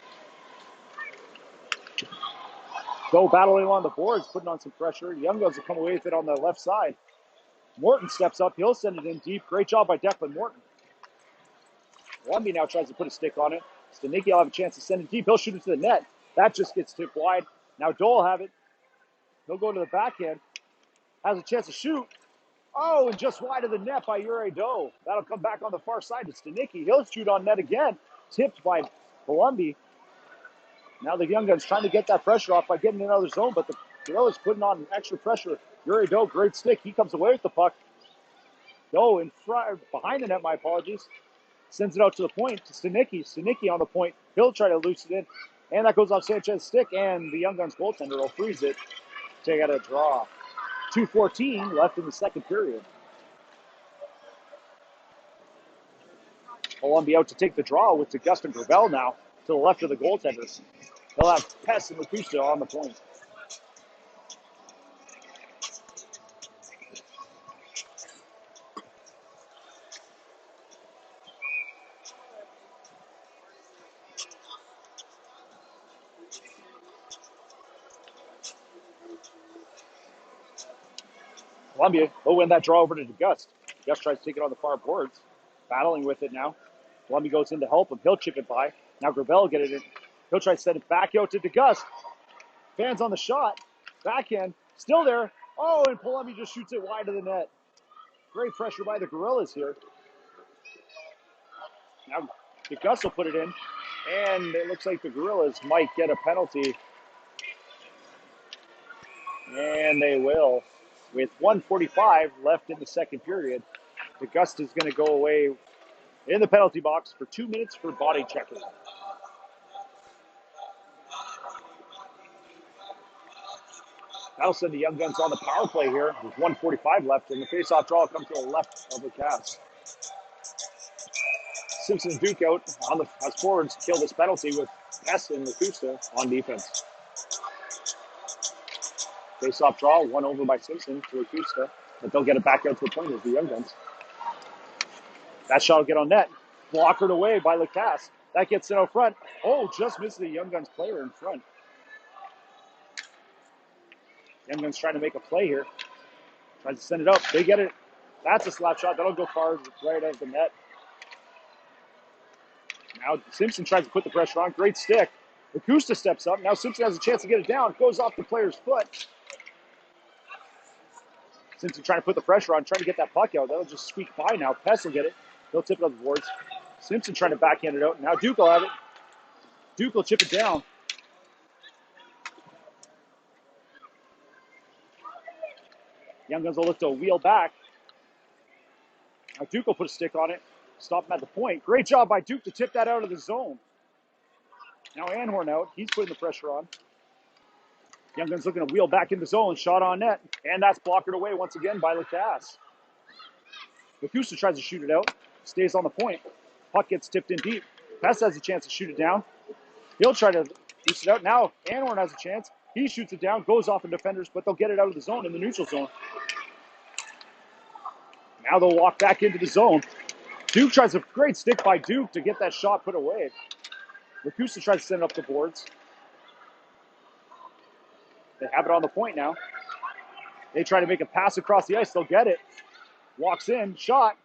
Doe battling on the boards, putting on some pressure. Young Guns will come away with it on the left side. Morton steps up. He'll send it in deep. Great job by Declan Morton. Lumby now tries to put a stick on it. Stanicki will have a chance to send it deep. He'll shoot it to the net. That just gets tipped wide. Now Doe will have it. He'll go to the backhand. Has a chance to shoot. Oh, and just wide of the net by Uri Doe. That'll come back on the far side to Stanicki. He'll shoot on net again. Tipped by Palumbi. Now the Young Guns trying to get that pressure off by getting in another zone, but the Gorillas putting on extra pressure. Uri Doe, great stick. He comes away with the puck. Doe in front, behind the net, my apologies. Sends it out to the point to Stanicki. Stanicki on the point. He'll try to loose it in. And that goes off Sanchez's stick, and the Young Guns goaltender will freeze it. Take out a draw. 2:14 left in the second period. Columbia out to take the draw with Augustin Gravel now to the left of the goaltenders. He'll have Pest and Lacusta on the point. Columbia will win that draw over to DeGust. DeGust tries to take it on the far boards. Battling with it now. Columbia goes in to help him. He'll chip it by. Now Gravel will get it in. He'll try to send it back out to DeGust. Fans on the shot. Backhand. Still there. Oh, and Columbia just shoots it wide of the net. Great pressure by the Gorillas here. Now DeGust will put it in. And it looks like the Gorillas might get a penalty. And they will. With 1:45 left in the second period, DeGust is going to go away in the penalty box for 2 minutes for body checking. That'll send the Young Guns on the power play here with 1:45 left, and the face-off draw comes to the left of the cast. Simpson and Duke out on the as forwards kill this penalty with Pest and Lacusta on defense. Face-off draw, won over by Simpson to Lacusta, but they'll get it back out to the point of the Young Guns. That shot will get on net. Blockered away by Lacasse. That gets it out front. Oh, just missed the Young Guns player in front. Young Guns trying to make a play here. Tries to send it up. They get it. That's a slap shot. That'll go far right out of the net. Now Simpson tries to put the pressure on. Great stick. Acosta steps up. Now Simpson has a chance to get it down. Goes off the player's foot. Simpson trying to put the pressure on, trying to get that puck out. That'll just squeak by now. Pest will get it. They'll tip it on the boards. Simpson trying to backhand it out. Now Duke will have it. Duke will chip it down. Young Guns will look to wheel back. Now Duke will put a stick on it. Stop him at the point. Great job by Duke to tip that out of the zone. Now Anhorn out. He's putting the pressure on. Young Guns looking to wheel back in the zone. Shot on net. And that's blockered away once again by Lacasse. Lacusta tries to shoot it out. Stays on the point. Puck gets tipped in deep. Pest has a chance to shoot it down. He'll try to reach it out. Now Anhorn has a chance. He shoots it down. Goes off in defenders, but they'll get it out of the zone in the neutral zone. Now they'll walk back into the zone. Duke tries a great stick by Duke to get that shot put away. Lacusta tries to send it up the boards. They have it on the point now. They try to make a pass across the ice. They'll get it. Walks in. Shot.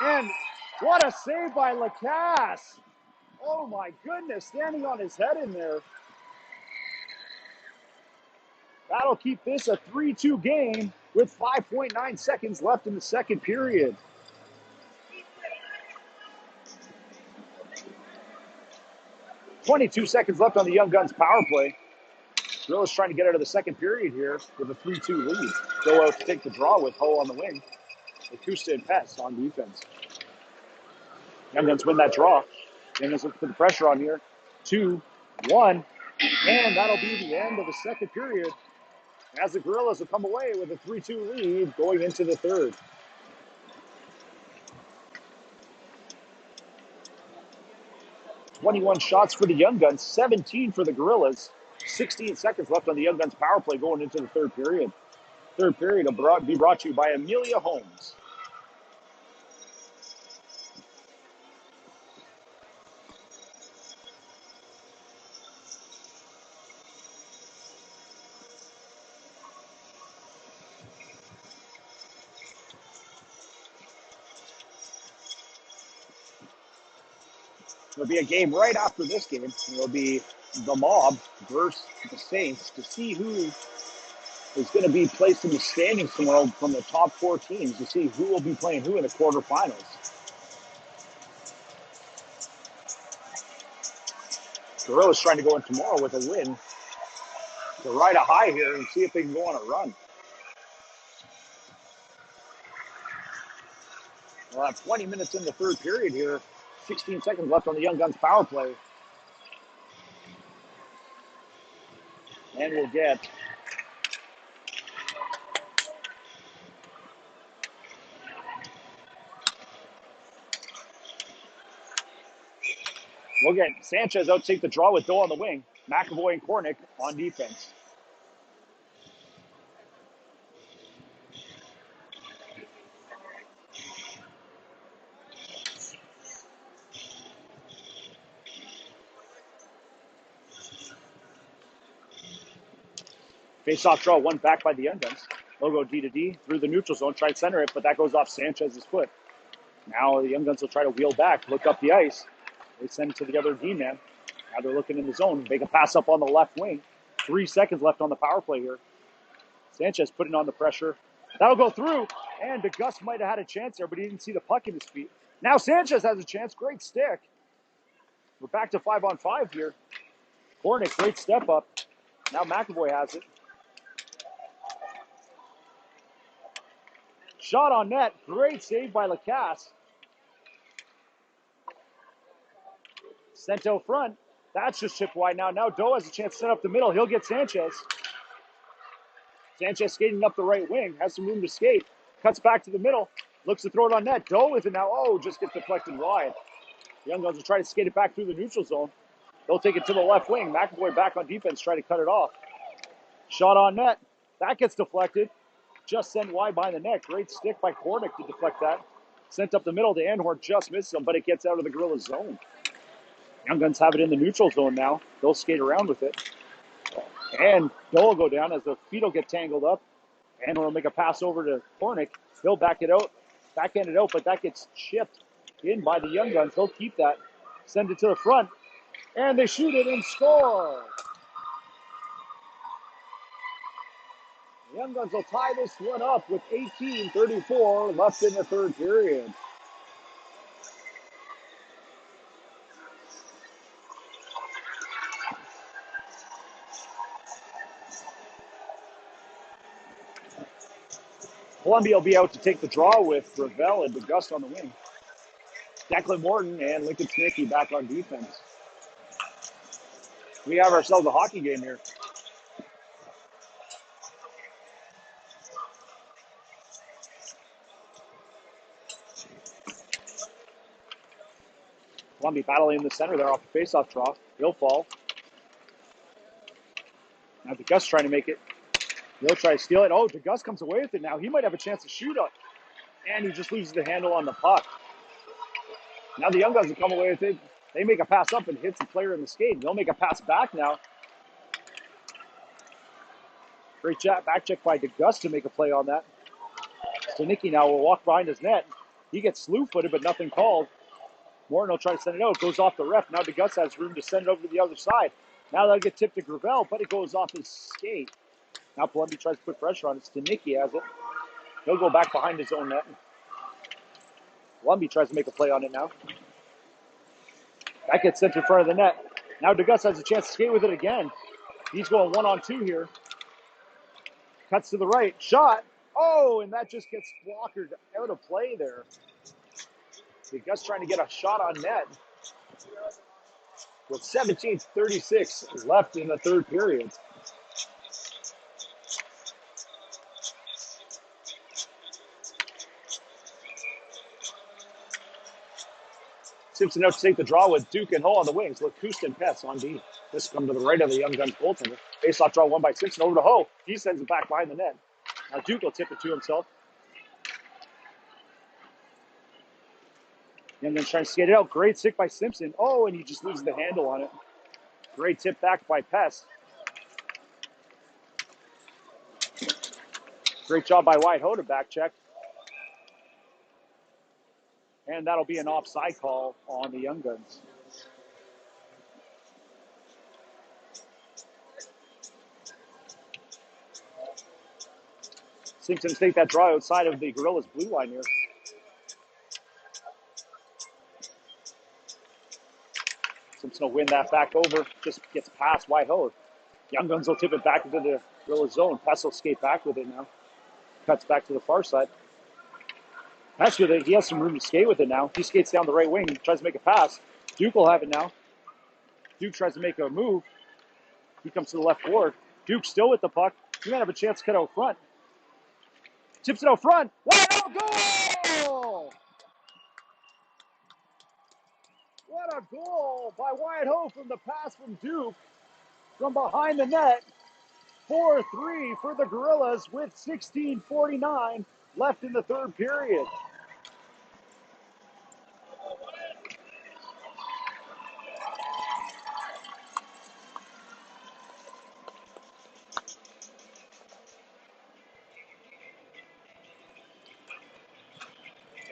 And what a save by Lacasse. Oh my goodness. Standing on his head in there. That'll keep this a 3-2 game with 5.9 seconds left in the second period. .22 seconds left on the Young Guns power play. Gorillas trying to get out of the second period here with a 3-2 lead. Go out to take the draw with Ho on the wing. Acosta and Pest on defense. Young Guns win that draw. Young Guns look for the pressure on here. 2-1. And that'll be the end of the second period as the Gorillas will come away with a 3-2 lead going into the third. .21 shots for the Young Guns, 17 for the Gorillas. 16 seconds left on the Young Guns power play going into the third period. Third period will be brought to you by Amelia Homes. There'll be a game right after this game. It'll be the Mob versus the Saints to see who is going to be placed in the standings tomorrow from the top four teams to see who will be playing who in the quarterfinals. Gorillas trying to go in tomorrow with a win to ride a high here and see if they can go on a run. We'll have 20 minutes in the third period here. 16 seconds left on the Young Guns power play. And we'll get Sanchez out to take the draw with Doe on the wing. McAvoy and Kornick on defense. Face-off draw, one back by the Young Guns. They'll go D to D through the neutral zone, try to center it, but that goes off Sanchez's foot. Now the Young Guns will try to wheel back, look up the ice. They send it to the other D-man. Now they're looking in the zone. Make a pass up on the left wing. 3 seconds left on the power play here. Sanchez putting on the pressure. That'll go through, and DeGust might have had a chance there, but he didn't see the puck in his feet. Now Sanchez has a chance. Great stick. We're back to 5-on-5 here. Kornick, great step up. Now McAvoy has it. Shot on net. Great save by Lacasse. Sent out front. That's just chipped wide now. Now Doe has a chance to set up the middle. He'll get Sanchez. Sanchez skating up the right wing. Has some room to skate. Cuts back to the middle. Looks to throw it on net. Doe with it now. Oh, just gets deflected wide. The Young Guns will try to skate it back through the neutral zone. They'll take it to the left wing. McAvoy back on defense, try to cut it off. Shot on net. That gets deflected. Just sent wide behind the net. Great stick by Kornick to deflect that. Sent up the middle to Anhorn. Just misses him, but it gets out of the Gorillas zone. Young Guns have it in the neutral zone now. They'll skate around with it. And Doe will go down as the feet will get tangled up. Anhorn will make a pass over to Kornick. He'll back it out. Backhand it out, but that gets chipped in by the Young Guns. They'll keep that. Send it to the front. And they shoot it and score. The Young Guns will tie this one up with 18:34 left in the third period. Columbia will be out to take the draw with Gravel and DeGust on the wing. Declan Morton and Lincoln Snicky back on defense. We have ourselves a hockey game here. Columbia battling in the center there off the faceoff draw. He'll fall. Now DeGust trying to make it. He'll try to steal it. Oh, DeGust comes away with it now. He might have a chance to shoot up. And he just loses the handle on the puck. Now the Young Guns will come away with it. They make a pass up and hits the player in the skate. They'll make a pass back now. Great back check by DeGust to make a play on that. Stanicki now will walk behind his net. He gets slew-footed, but nothing called. Morton will try to send it out. It goes off the ref. Now DeGust has room to send it over to the other side. Now that'll get tipped to Gravel, but it goes off his skate. Now Columbia tries to put pressure on it. Stanicki has it. He'll go back behind his own net. Columbia tries to make a play on it now. That gets sent in front of the net. Now DeGust has a chance to skate with it again. He's going 1-on-2 here. Cuts to the right. Shot. Oh, and that just gets blockered out of play there. DeGust trying to get a shot on net. With 17:36 left in the third period. Simpson out to take the draw with Duke and Hull on the wings. Look, Houston Pets on D. This come to the right of the Young Guns goaltender. Face-off draw won by Simpson over to Hull. He sends it back behind the net. Now Duke will tip it to himself. Young Guns trying to skate it out. Great stick by Simpson. Oh, and he just loses the handle on it. Great tip back by Pest. Great job by White-Ho to back check. And that'll be an offside call on the Young Guns. Simpsons take that draw outside of the Gorillas blue line here. Simpson will win that back over. Just gets past White-Ho. Young Guns will tip it back into the Gorillas zone. Pest will skate back with it now. Cuts back to the far side. That's with it. He has some room to skate with it now. He skates down the right wing, tries to make a pass. Duke will have it now. Duke tries to make a move. He comes to the left board. Duke still with the puck. He might have a chance to cut out front. Tips it out front. What a goal! What a goal by White-Ho from the pass from Duke from behind the net. 4-3 for the Gorillas with 16:49 left in the third period.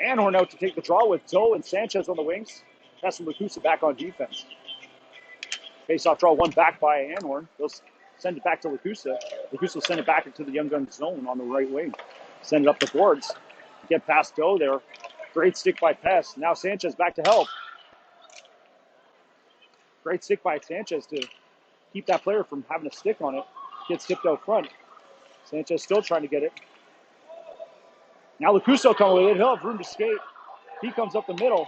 Anhorn out to take the draw with Doe and Sanchez on the wings. Tessa Lacusa back on defense. Face-off draw one back by Anhorn. They'll send it back to Lacusa. Lacusa will send it back into the Young Guns zone on the right wing. Send it up the boards. Get past Doe there. Great stick by Pest. Now Sanchez back to help. Great stick by Sanchez to keep that player from having a stick on it. Gets tipped out front. Sanchez still trying to get it. Now Lacusa will come with it. He'll have room to skate. He comes up the middle.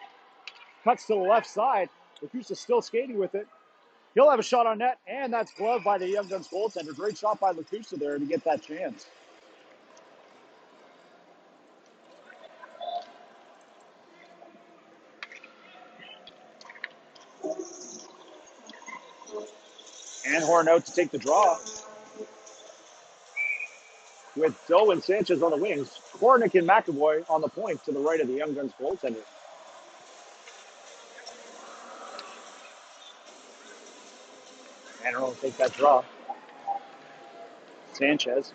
Cuts to the left side. Lacusa still skating with it. He'll have a shot on net, and that's gloved by the Young Guns goaltender. Great shot by Lacusa there to get that chance. Anhorn out to take the draw. With Doe and Sanchez on the wings. Kornick and McAvoy on the point to the right of the Young Guns goaltender. Anhorn will take that draw. Sanchez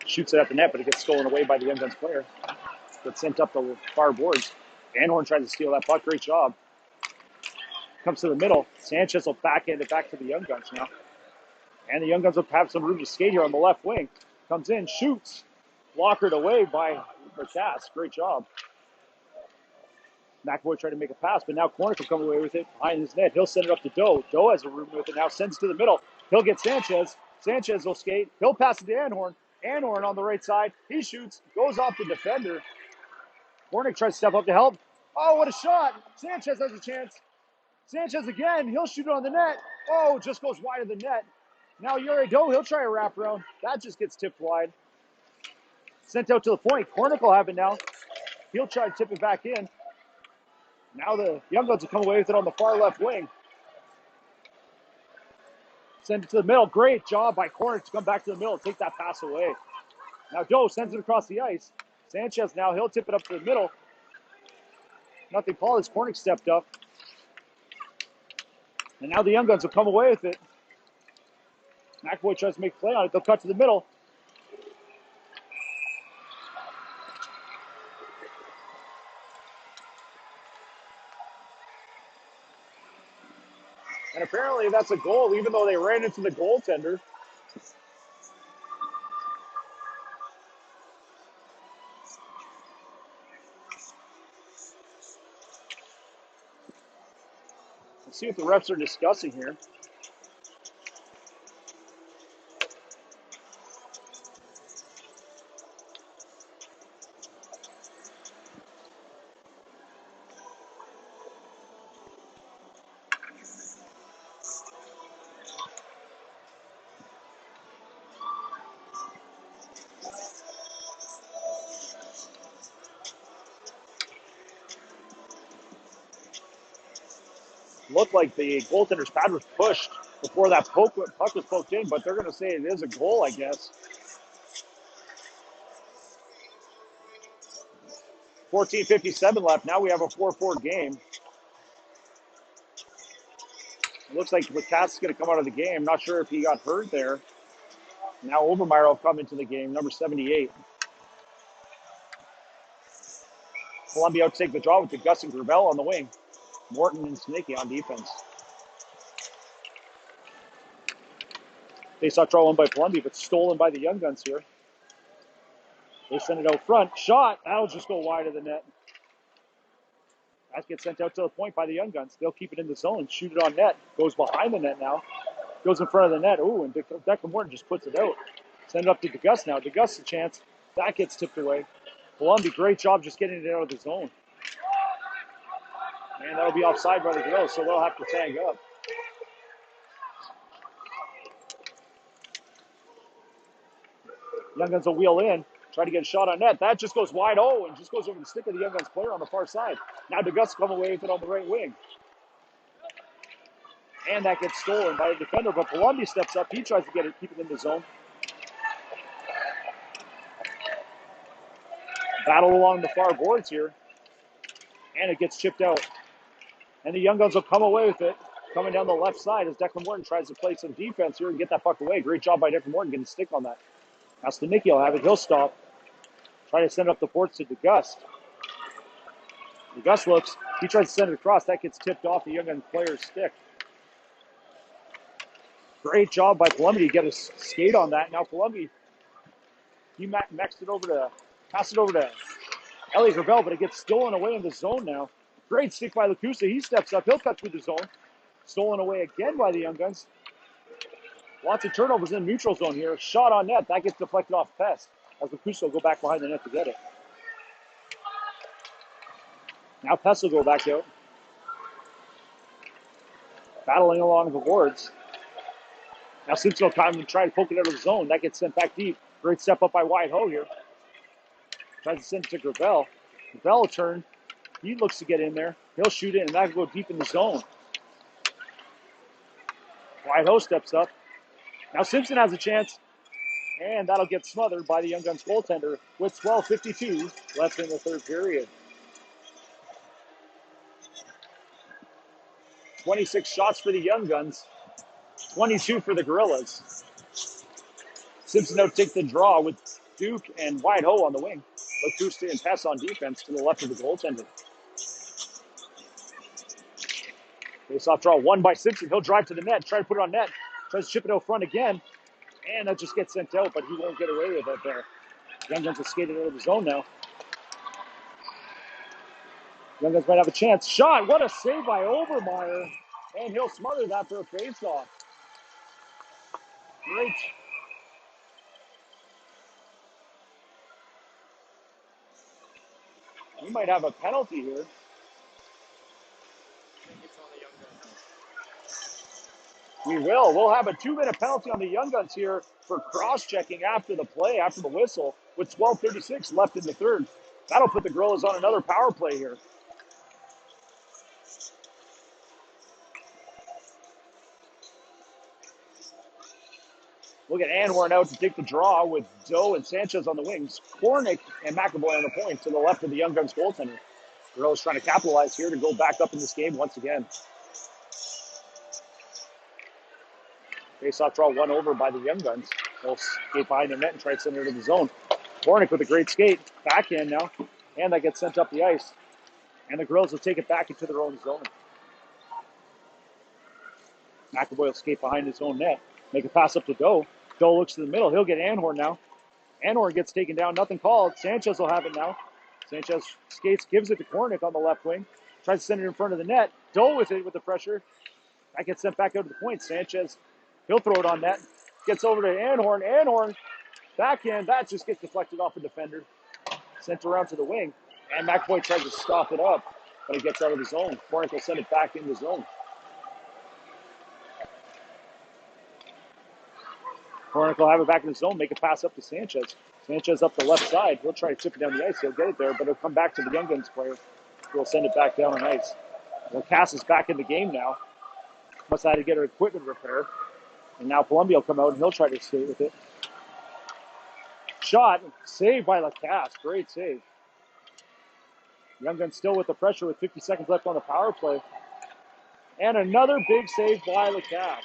shoots it at the net, but it gets stolen away by the Young Guns player. Gets sent up the far boards. Anhorn tries to steal that puck. Great job. Comes to the middle. Sanchez will backhand it back to the Young Guns now. And the Young Guns will have some room to skate here on the left wing. Comes in, shoots. Blockered away by Cass. Great job. McAvoy tried to make a pass, but now Cornick will come away with it behind his net. He'll send it up to Doe. Doe has a room with it now. Sends to the middle. He'll get Sanchez. Sanchez will skate. He'll pass it to Anhorn. Anhorn on the right side. He shoots. Goes off the defender. Cornick tries to step up to help. Oh, what a shot. Sanchez has a chance. Sanchez again. He'll shoot it on the net. Oh, just goes wide of the net. Now Yuri Doe, he'll try a wraparound. That just gets tipped wide. Sent out to the point. Cornick will have it now. He'll try to tip it back in. Now the Young Guns will come away with it on the far left wing. Send it to the middle. Great job by Cornick to come back to the middle and take that pass away. Now Doe sends it across the ice. Sanchez now, he'll tip it up to the middle. Nothing called as Cornick stepped up. And now the Young Guns will come away with it. McAvoy tries to make a play on it. They'll cut to the middle. And apparently that's a goal, even though they ran into the goaltender. Let's see what the refs are discussing here. Looked like the goaltender's pad was pushed before that puck was poked in, but they're going to say it is a goal, I guess. 14:57 left. Now we have a 4-4 game. It looks like Cass is going to come out of the game. Not sure if he got hurt there. Now Overmeyer will come into the game, number 78. Columbia will take the draw with Gus and Gravel on the wing. Morton and Snicky on defense. They saw draw one by Columbia, but stolen by the Young Guns here. They send it out front. Shot. That'll just go wide of the net. That gets sent out to the point by the Young Guns. They'll keep it in the zone and shoot it on net. Goes behind the net now. Goes in front of the net. Ooh, and Declan Morton just puts it out. Send it up to DeGus now. DeGus a chance. That gets tipped away. Columbia, great job just getting it out of the zone. And that'll be offside by the girls, so they'll have to tag up. Young Guns will wheel in. Try to get a shot on net. That just goes wide. Oh, and just goes over the stick of the Young Guns player on the far side. Now DeGus come away with it on the right wing. And that gets stolen by the defender, but Columbia steps up. He tries to get it, keep it in the zone. Battle along the far boards here. And it gets chipped out. And the Young Guns will come away with it. Coming down the left side as Declan Morton tries to play some defense here and get that puck away. Great job by Declan Morton getting a stick on that. Now Stanicki will have it. He'll stop. Try to send up the ports to DeGust. DeGust looks. He tries to send it across. That gets tipped off the Young Guns player's stick. Great job by Columbia to get a skate on that. Now Columbia, he passed it over to Elliot Gravel, but it gets stolen away in the zone now. Great stick by Lacusa. He steps up. He'll cut through the zone. Stolen away again by the Young Guns. Lots of turnovers in neutral zone here. Shot on net. That gets deflected off Pest as Lacusa will go back behind the net to get it. Now Pest will go back out. Battling along the boards. Now Simpson will come and try to poke it out of the zone. That gets sent back deep. Great step up by Wyatt Ho here. Tries to send it to Gravel. Gravel will turn. He looks to get in there. He'll shoot it, and that will go deep in the zone. Wyatt Ho steps up. Now Simpson has a chance, and that'll get smothered by the Young Guns goaltender with 12:52 left in the third period. 26 shots for the Young Guns, 22 for the Gorillas. Simpson will take the draw with Duke and Wyatt Ho on the wing. Lacusta and Pest on defense to the left of the goaltender. Face-off draw won by Simpson. He'll drive to the net, try to put it on net. Tries to chip it out front again. And that just gets sent out, but he won't get away with it there. Young Guns have skated out of the zone now. Young Guns might have a chance. Shot. What a save by Obermeyer. And he'll smother that for a face-off. Great. We might have a penalty here. We will. We'll have a 2-minute penalty on the Young Guns here for cross-checking after the play, after the whistle, with 12:36 left in the third. That'll put the Gorillas on another power play here. Look at Anhorn out to take the draw with Doe and Sanchez on the wings. Kornick and McAvoy on the point to the left of the Young Guns goaltender. Gorillas trying to capitalize here to go back up in this game once again. Face-off draw won over by the Young Guns. They'll skate behind the net and try to send it into the zone. Kornick with a great skate. Backhand now. And that gets sent up the ice. And the Gorillas will take it back into their own zone. McAvoy will skate behind his own net. Make a pass up to Doe. Doe looks to the middle. He'll get Anhorn now. Anhorn gets taken down. Nothing called. Sanchez will have it now. Sanchez skates, gives it to Kornick on the left wing. Tries to send it in front of the net. Doe with it with the pressure. That gets sent back out to the point. Sanchez, he'll throw it on net. Gets over to Anhorn. Anhorn, backhand. That just gets deflected off the defender. Sent around to the wing. And McAvoy tries to stop it up, but it gets out of the zone. Kornick will send it back in the zone. Kornick will have it back in the zone, make a pass up to Sanchez. Sanchez up the left side. He'll try to chip it down the ice. He'll get it there, but it'll come back to the Young Guns player. He'll send it back down on ice. Well, Cass is back in the game now. Must have had to get her equipment repair. And now Columbia will come out and he'll try to skate with it. Shot, saved by Lacasse. Great save. Young Guns still with the pressure with 50 seconds left on the power play. And another big save by Lacasse.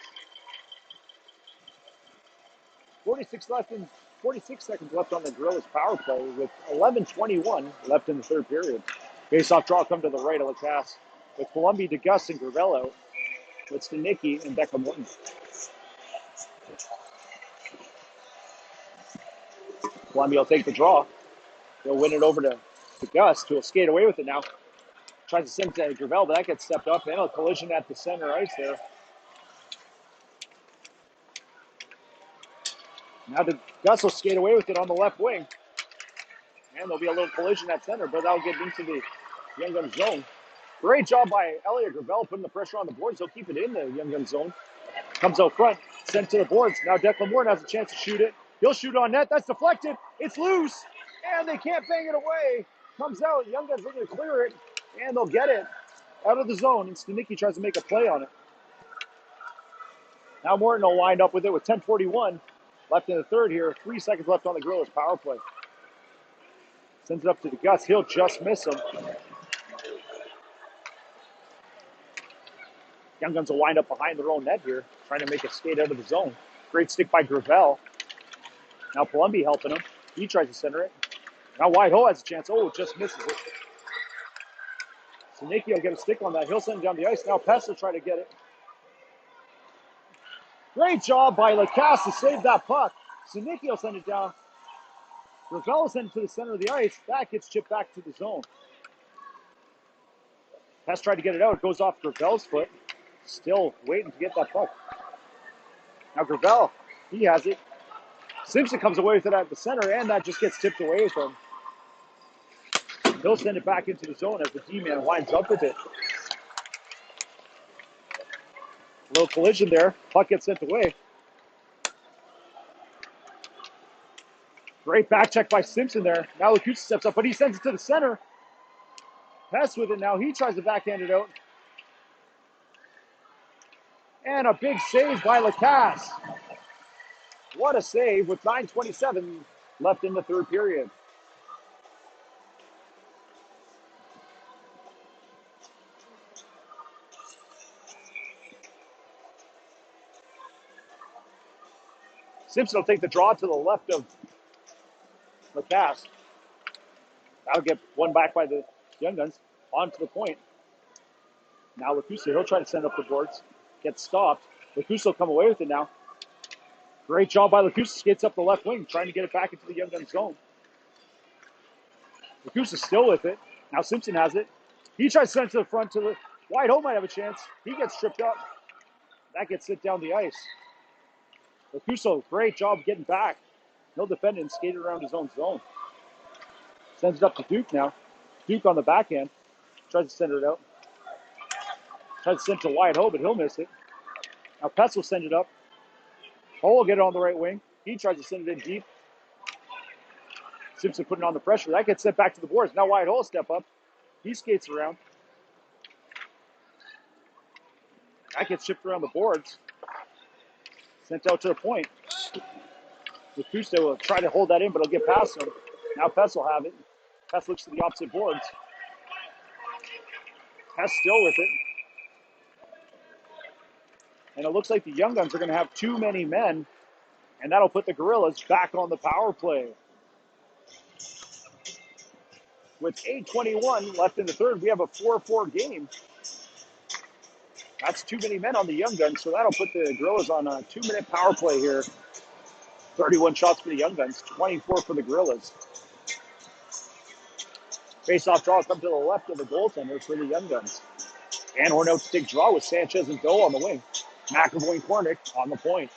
46 seconds left on the Gorillas power play with 11:21 left in the third period. Face-off draw come to the right of Lacasse with Columbia, DeGus, and Gravel out. With Stanicki and Declan Morton. Columbia will take the draw. He'll win it over to DeGus, who will skate away with it now. Tries to send it to Gravel, but that gets stepped up and a collision at the center ice there. Now the Gus will skate away with it on the left wing. And there'll be a little collision at center, but that'll get into the Young Guns zone. Great job by Elliot Gravel putting the pressure on the boards. He'll keep it in the Young Guns zone. Comes out front, sent to the boards. Now Declan Morton has a chance to shoot it. He'll shoot on net. That's deflected. It's loose. And they can't bang it away. Comes out. Young Guns looking to clear it. And they'll get it out of the zone. And Stanicki tries to make a play on it. Now Morton will wind up with it with 10:41 left in the third here. 3 seconds left on the Gorillas power play. Sends it up to the Gus. He'll just miss him. Young Guns will wind up behind their own net here, trying to make a skate out of the zone. Great stick by Gravel. Now Columbia helping him. He tries to center it. Now Whitehoe has a chance. Oh, just misses it. Stanicki will get a stick on that. He'll send it down the ice. Now Pest will try to get it. Great job by Lacasse to save that puck. Stanicki will send it down. Gravel will send it to the center of the ice. That gets chipped back to the zone. Pest tried to get it out. It goes off Gravel's foot. Still waiting to get that puck. Now Gravel, he has it. Simpson comes away with it at the center, and that just gets tipped away with him. He'll send it back into the zone as the D-man winds up with it. A little collision there. Puck gets sent away. Great back check by Simpson there. Now Lacucci steps up, but he sends it to the center. Pest with it now. He tries to backhand it out. And a big save by Lacasse. What a save with 9:27 left in the third period. Simpson will take the draw to the left of Lacasse. That'll get one back by the Young Guns. On to the point. Now Lacusa, he'll try to send up the boards. Gets stopped. Lacusa will come away with it now. Great job by Lacusa. Skates up the left wing, trying to get it back into the Young Guns zone. Lacusa's still with it. Now Simpson has it. He tries to send it to the front to the wide hole, might have a chance. He gets tripped up. That gets sent down the ice. Lacusa, great job getting back. No defending, skated around his own zone. Sends it up to Duke now. Duke on the backhand. Tries to send it out. Tries to send it to wide hole, but he'll miss it. Now Pess will send it up. Hole will get it on the right wing. He tries to send it in deep. Simpson putting on the pressure. That gets sent back to the boards. Now wide hole step up. He skates around. That gets shipped around the boards. Sent out to the point. Lacusa will try to hold that in, but he'll get past him. Now Pess will have it. Pess looks to the opposite boards. Pess still with it. And it looks like the Young Guns are going to have too many men, and that'll put the Gorillas back on the power play. With 8:21 left in the third, we have a 4-4 game. That's too many men on the Young Guns, so that'll put the Gorillas on a 2-minute power play here. 31 shots for the Young Guns, 24 for the Gorillas. Face-off draw come to the left of the goaltender for the Young Guns. Anhorn out to take draw with Sanchez and Doe on the wing. McAvoy and Kornick on the point.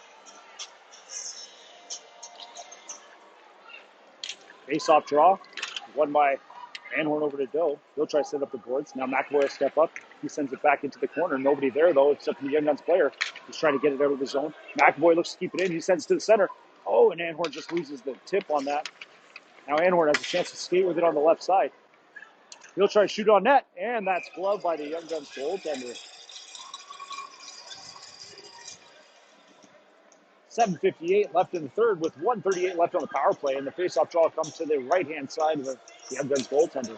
Face-off draw, won by Anhorn over to Doe. He'll try to set up the boards. Now McAvoy will step up. He sends it back into the corner. Nobody there, though, except for the Young Guns player. He's trying to get it out of the zone. McAvoy looks to keep it in. He sends it to the center. Oh, and Anhorn just loses the tip on that. Now Anhorn has a chance to skate with it on the left side. He'll try to shoot on net, and that's gloved by the Young Guns goaltender. 7:58 left in the third with 1:38 left on the power play, and the faceoff draw comes to the right-hand side of the Young Guns goaltender.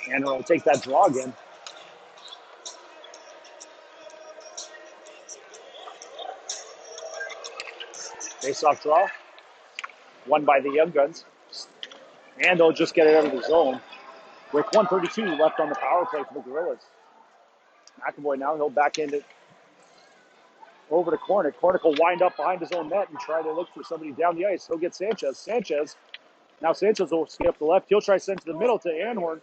And will take that draw again. Faceoff draw, won by the Young Guns. And they'll just get it out of the zone with 1:32 left on the power play for the Gorillas. McAvoy now, he'll backhand it over to Kornick. Kornick will wind up behind his own net and try to look for somebody down the ice. He'll get Sanchez. Now Sanchez will skate up the left. He'll try to send to the middle to Anhorn.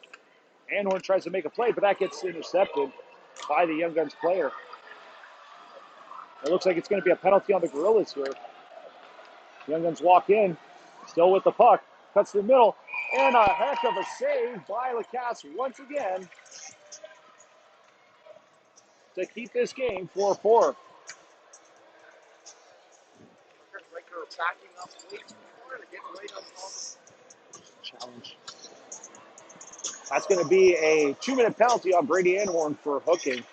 Anhorn tries to make a play, but that gets intercepted by the Young Guns player. It looks like it's going to be a penalty on the Gorillas here. Young Guns walk in, still with the puck. Cuts to the middle, and a heck of a save by Lacasse once again to keep this game 4-4. Challenge. That's going to be a 2-minute penalty on Brady Anhorn for hooking.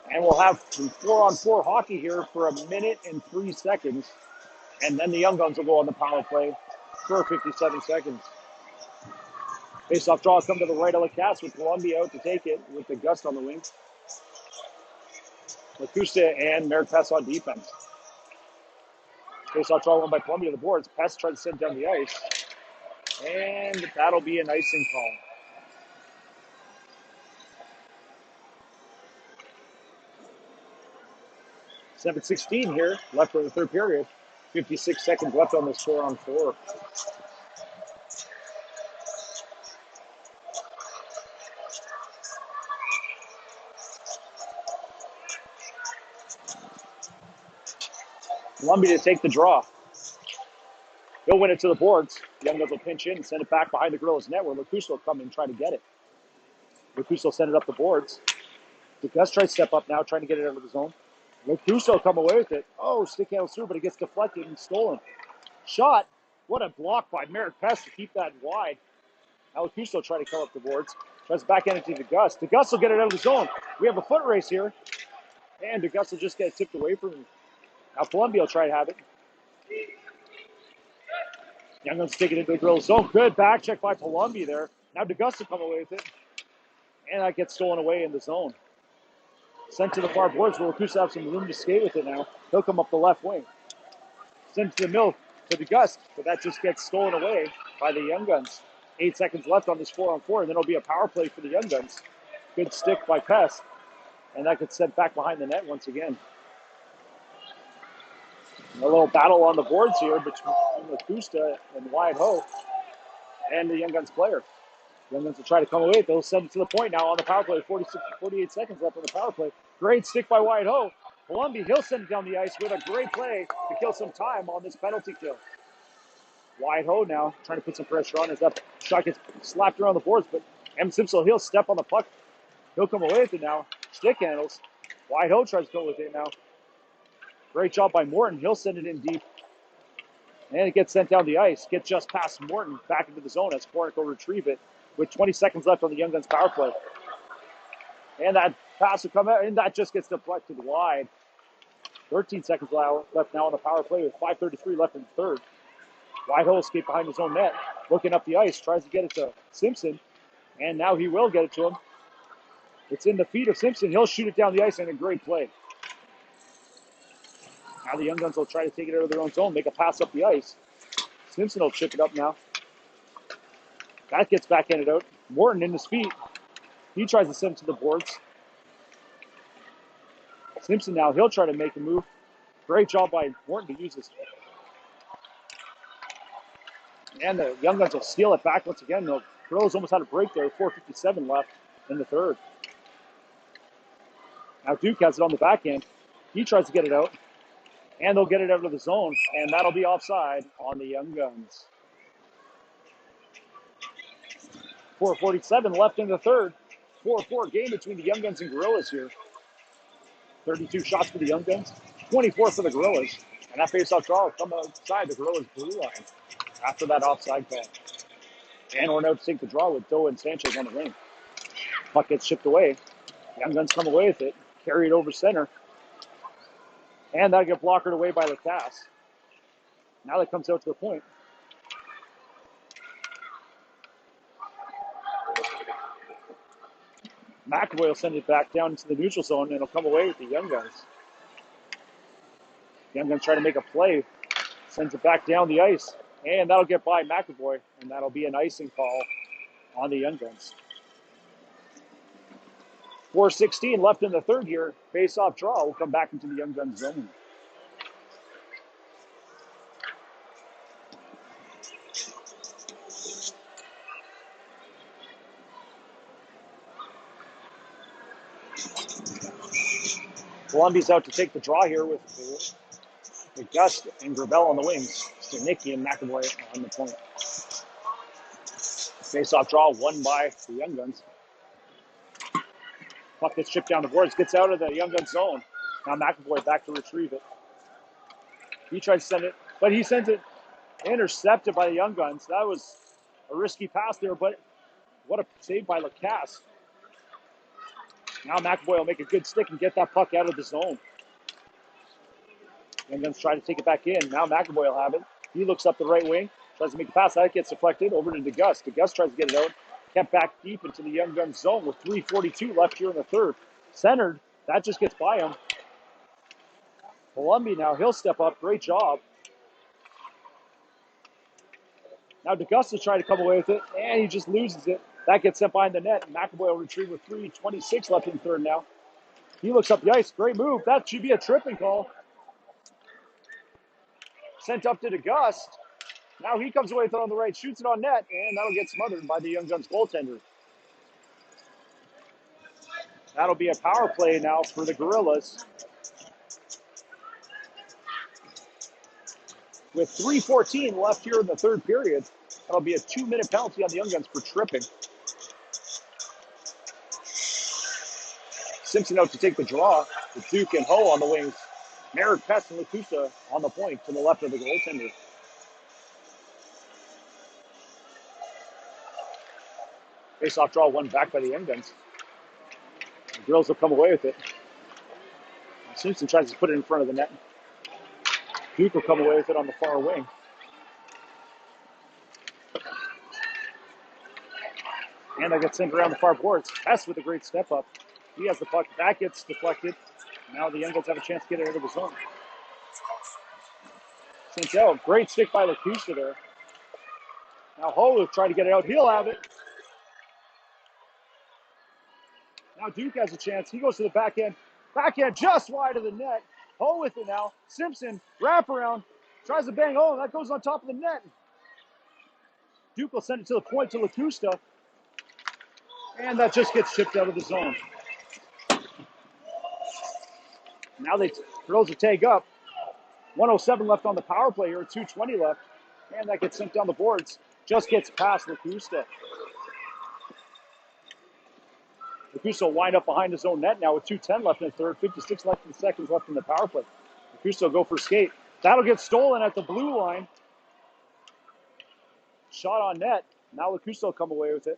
And we'll have some 4-on-4 hockey here for 1 minute and 3 seconds. And then the Young Guns will go on the power play for 57 seconds. Face-off draw come to the right of Lacasse with Columbia out to take it with the Gust on the wing. Lacusa and Merrick Pess on defense. Face-off draw won by Columbia to the boards. Pess tried to send down the ice. And that'll be an icing call. .7:16 here, left for the third period. 56 seconds left on this 4-on-4. Columbia to take the draw. He'll win it to the boards. Young Guns will pinch in and send it back behind the Gorillas net where Lacusa will come in and try to get it. Lacusa will send it up the boards. DeGust tries to step up now, trying to get it out of the zone. Lacusa will come away with it. Oh, stick handles through, but it gets deflected and stolen. Shot. What a block by Merrick Pess to keep that wide. Now Lacusa will try to come up the boards. Tries to backhand it to DeGust. DeGust will get it out of the zone. We have a foot race here. And DeGust will just get it tipped away from him. Now Columbia will try to have it. Young Guns take it into the Gorillas zone. Good back check by Columbia there. Now DeGust will come away with it. And that gets stolen away in the zone. Sent to the far boards where Lacusa have some room to skate with it now. He'll come up the left wing. Sent to the middle to DeGust, but that just gets stolen away by the Young Guns. 8 seconds left on this 4-on-4, and then it'll be a power play for the Young Guns. Good stick by Pest. And that gets sent back behind the net once again. A little battle on the boards here between Lacusta and Wyatt Ho and the Young Guns player. Young Guns will try to come away. They'll send it to the point now on the power play. 48 seconds left on the power play. Great stick by Wyatt Ho. Columbia, he'll send it down the ice with a great play to kill some time on this penalty kill. Wyatt Ho now trying to put some pressure on as that shot gets slapped around the boards, but M. Simpson, he'll step on the puck. He'll come away with it now. Stick handles. Wyatt Ho tries to go with it now. Great job by Morton. He'll send it in deep. And it gets sent down the ice. Gets just past Morton back into the zone as Kornick will retrieve it with 20 seconds left on the Young Guns power play. And that pass will come out, and that just gets deflected wide. 13 seconds left now on the power play with 5:33 left in the third. Wide hole escape behind his own net. Looking up the ice, tries to get it to Simpson. And now he will get it to him. It's in the feet of Simpson. He'll shoot it down the ice, and a great play. Now the Young Guns will try to take it out of their own zone, make a pass up the ice. Simpson will chip it up now. That gets backhanded out. Morton in his feet. He tries to send it to the boards. Simpson now, he'll try to make a move. Great job by Morton to use this. And the Young Guns will steal it back once again. The Gorillas almost had a break there. 4:57 left in the third. Now Duke has it on the backhand. He tries to get it out. And they'll get it out of the zone. And that'll be offside on the Young Guns. 4:47 left in the third. 4-4 game between the Young Guns and Gorillas here. 32 shots for the Young Guns, 24 for the Gorillas. And that faceoff draw will come outside the Gorillas' blue line after that offside call. And we're now to take the draw with Doe and Sanchez on the wing. Puck gets shipped away. Young Guns come away with it. Carry it over center. And that'll get blockered away by Lacasse. Now that comes out to the point. McAvoy will send it back down into the neutral zone, and it'll come away with the Young Guns. Young Guns try to make a play. Sends it back down the ice. And that'll get by McAvoy, and that'll be an icing call on the Young Guns. 4:16 left in the third here. Face-off draw will come back into the Young Guns zone. Columbia's out to take the draw here with Gust and Gravel on the wings. Nicky and McAvoy on the point. Face-off draw won by the Young Guns. Puck gets chipped down the boards, gets out of the Young Guns zone. Now McAvoy back to retrieve it. He tries to send it, but he sends it intercepted by the Young Guns. That was a risky pass there, but what a save by Lacasse. Now McAvoy will make a good stick and get that puck out of the zone. Young Guns try to take it back in. Now McAvoy will have it. He looks up the right wing, tries to make a pass. That gets deflected over to DeGust. DeGust tries to get it out. Kept back deep into the Young Guns zone with 3:42 left here in the third. Centered. That just gets by him. Columbia now, he'll step up. Great job. Now DeGust will try to come away with it, and he just loses it. That gets sent behind the net. McAvoy will retrieve with 3:26 left in the third now. He looks up the ice. Great move. That should be a tripping call. Sent up to DeGust. Now he comes away with it on the right, shoots it on net, and that'll get smothered by the Young Guns goaltender. That'll be a power play now for the Gorillas. With 3:14 left here in the third period, that'll be a 2-minute penalty on the Young Guns for tripping. Simpson out to take the draw with Duke and Ho on the wings. Merritt, Pest, and Lacusta on the point to the left of the goaltender. Face-off draw won back by the Young Guns. The Gorillas will come away with it. Simpson tries to put it in front of the net. Duke will come away with it on the far wing. And that gets sent around the far boards. Pest with a great step up. He has the puck. That gets deflected. Now the Young Guns have a chance to get it out of the zone. Sent out. Great stick by Lacusta there. Now Ho will try to get it out. He'll have it. Now Duke has a chance. He goes to the backhand. Backhand just wide of the net. Ho with it now. Simpson, wraparound. Tries to bang. Oh, that goes on top of the net. Duke will send it to the point to Lacusta. And that just gets chipped out of the zone. Now they throws a tag up. 107 left on the power play here. 2:20 left. And that gets sent down the boards. Just gets past Lacusta. Lacusta will wind up behind his own net now with 2:10 left in the third. 56 seconds left in the power play. Lacusta will go for skate. That'll get stolen at the blue line. Shot on net. Now Lacusta will come away with it.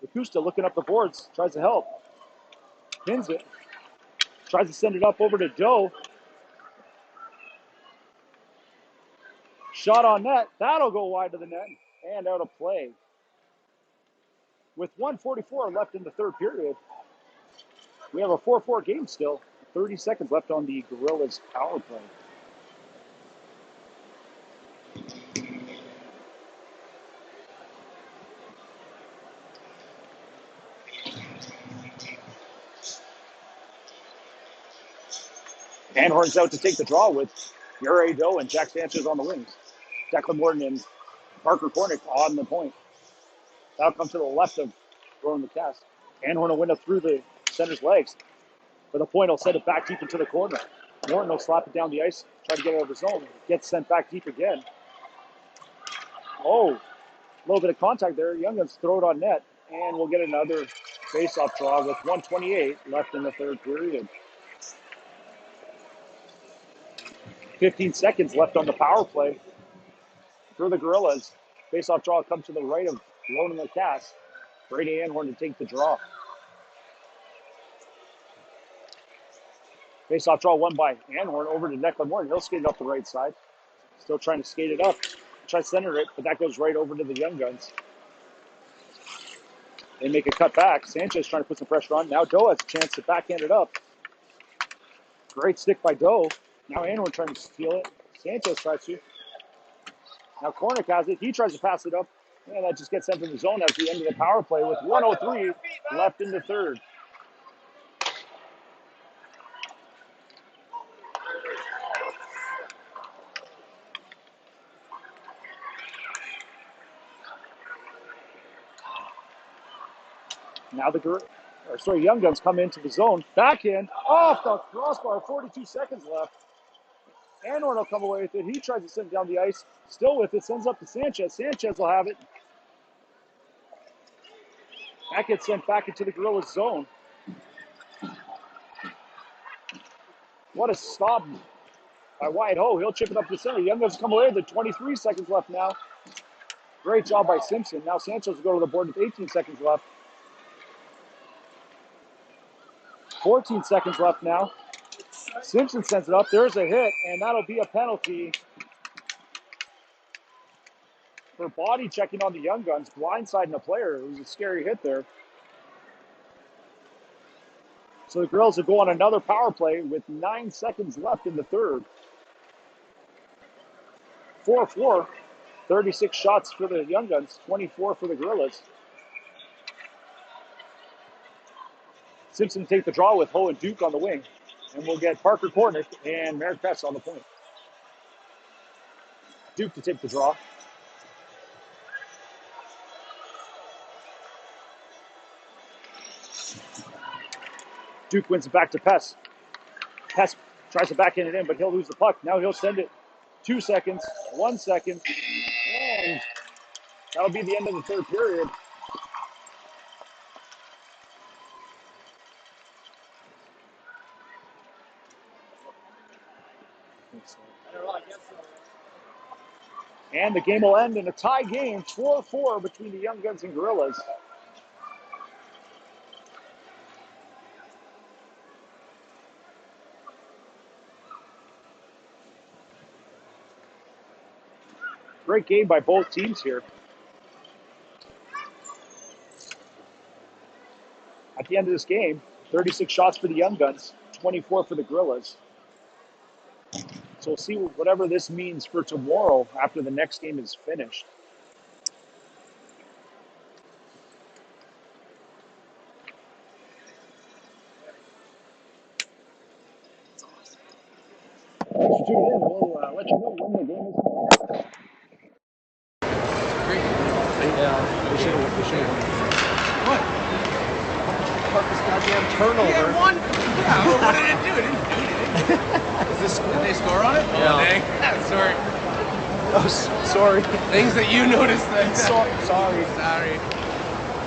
Lacusta looking up the boards. Tries to help. Pins it. Tries to send it up over to Doe. Shot on net. That'll go wide to the net and out of play. With 1:44 left in the third period, we have a 4-4 game still. 30 seconds left on the Gorillas power play. Anhorn's out to take the draw with Uri Doe and Jack Sanchez on the wings. Declan Morton and Parker Cornick on the point. That'll come to the left of Rowan McCass. Anhorn will win it through the center's legs. For the point, he'll send it back deep into the corner. Morton will slap it down the ice, try to get it out of his zone. Gets sent back deep again. Oh, a little bit of contact there. Young Guns throw it on net, and we'll get another face-off draw with 1:28 left in the third period. 15 seconds left on the power play for the Gorillas. Face-off draw comes to the right of Ronan Lacasse. Brady Anhorn to take the draw. Face-off draw won by Anhorn over to Declan Morton. He'll skate it up the right side. Still trying to skate it up. Try to center it, but that goes right over to the Young Guns. They make a cut back. Sanchez trying to put some pressure on. Now Doe has a chance to backhand it up. Great stick by Doe. Now Anhorn trying to steal it. Sanchez tries to. Now Cornick has it. He tries to pass it up. And that just gets sent to the zone at the end of the power play with 1:03 left in the third. Now Young Guns come into the zone. Backhand off the crossbar. 42 seconds left. Anhorn will come away with it. He tries to send it down the ice. Still with it. Sends up to Sanchez. Sanchez will have it. That gets sent back into the Gorillas zone. What a stop by Wyatt Ho. He'll chip it up to center. Young Guns come away with it. 23 seconds left now. Great job by Simpson. Now Sanchez will go to the board with 18 seconds left. 14 seconds left now. Simpson sends it up. There's a hit, and that'll be a penalty for body checking on the Young Guns, blindsiding a player. It was a scary hit there. So the Gorillas will go on another power play with 9 seconds left in the third. 4-4, 36 shots for the Young Guns, 24 for the Gorillas. Simpson take the draw with Ho and Duke on the wing. And we'll get Parker Cornick and Merrick Pess on the point. Duke to take the draw. Duke wins it back to Pess. Pess tries to backhand it in, but he'll lose the puck. Now he'll send it 2 seconds, 1 second, and that'll be the end of the third period. And the game will end in a tie game, 4-4 between the Young Guns and Gorillas. Great game by both teams here. At the end of this game, 36 shots for the Young Guns, 24 for the Gorillas. So we'll see whatever this means for tomorrow after the next game is finished. tune in. We'll let you know when the game is tomorrow. Yeah, we should have. What? Parker's goddamn turnover. Yeah, one. Yeah, well, what did it do? It didn't do anything. Did they score on it? Yeah. Oh, dang. Sorry. Oh, sorry. Things that you noticed then. Sorry. Sorry.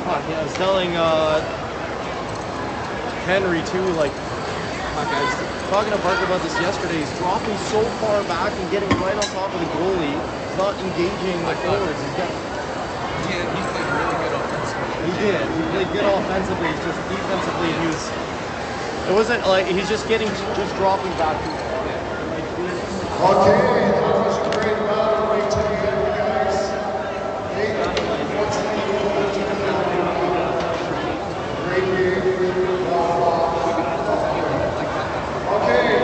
Fuck, yeah, I was telling Henry too, like, fuck, I was talking to Parker about this yesterday. He's dropping so far back and getting right on top of the goalie. He's not engaging the forwards. He's got. Yeah, he played really good offensively. He did. He played good offensively. He's just defensively, he was. It wasn't like he's just dropping back. Okay, that was a great battle right to the end, guys. Great game. Okay.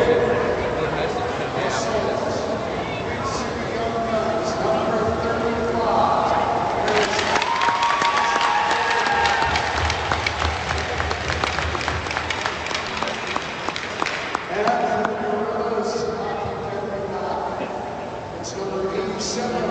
It's number 87.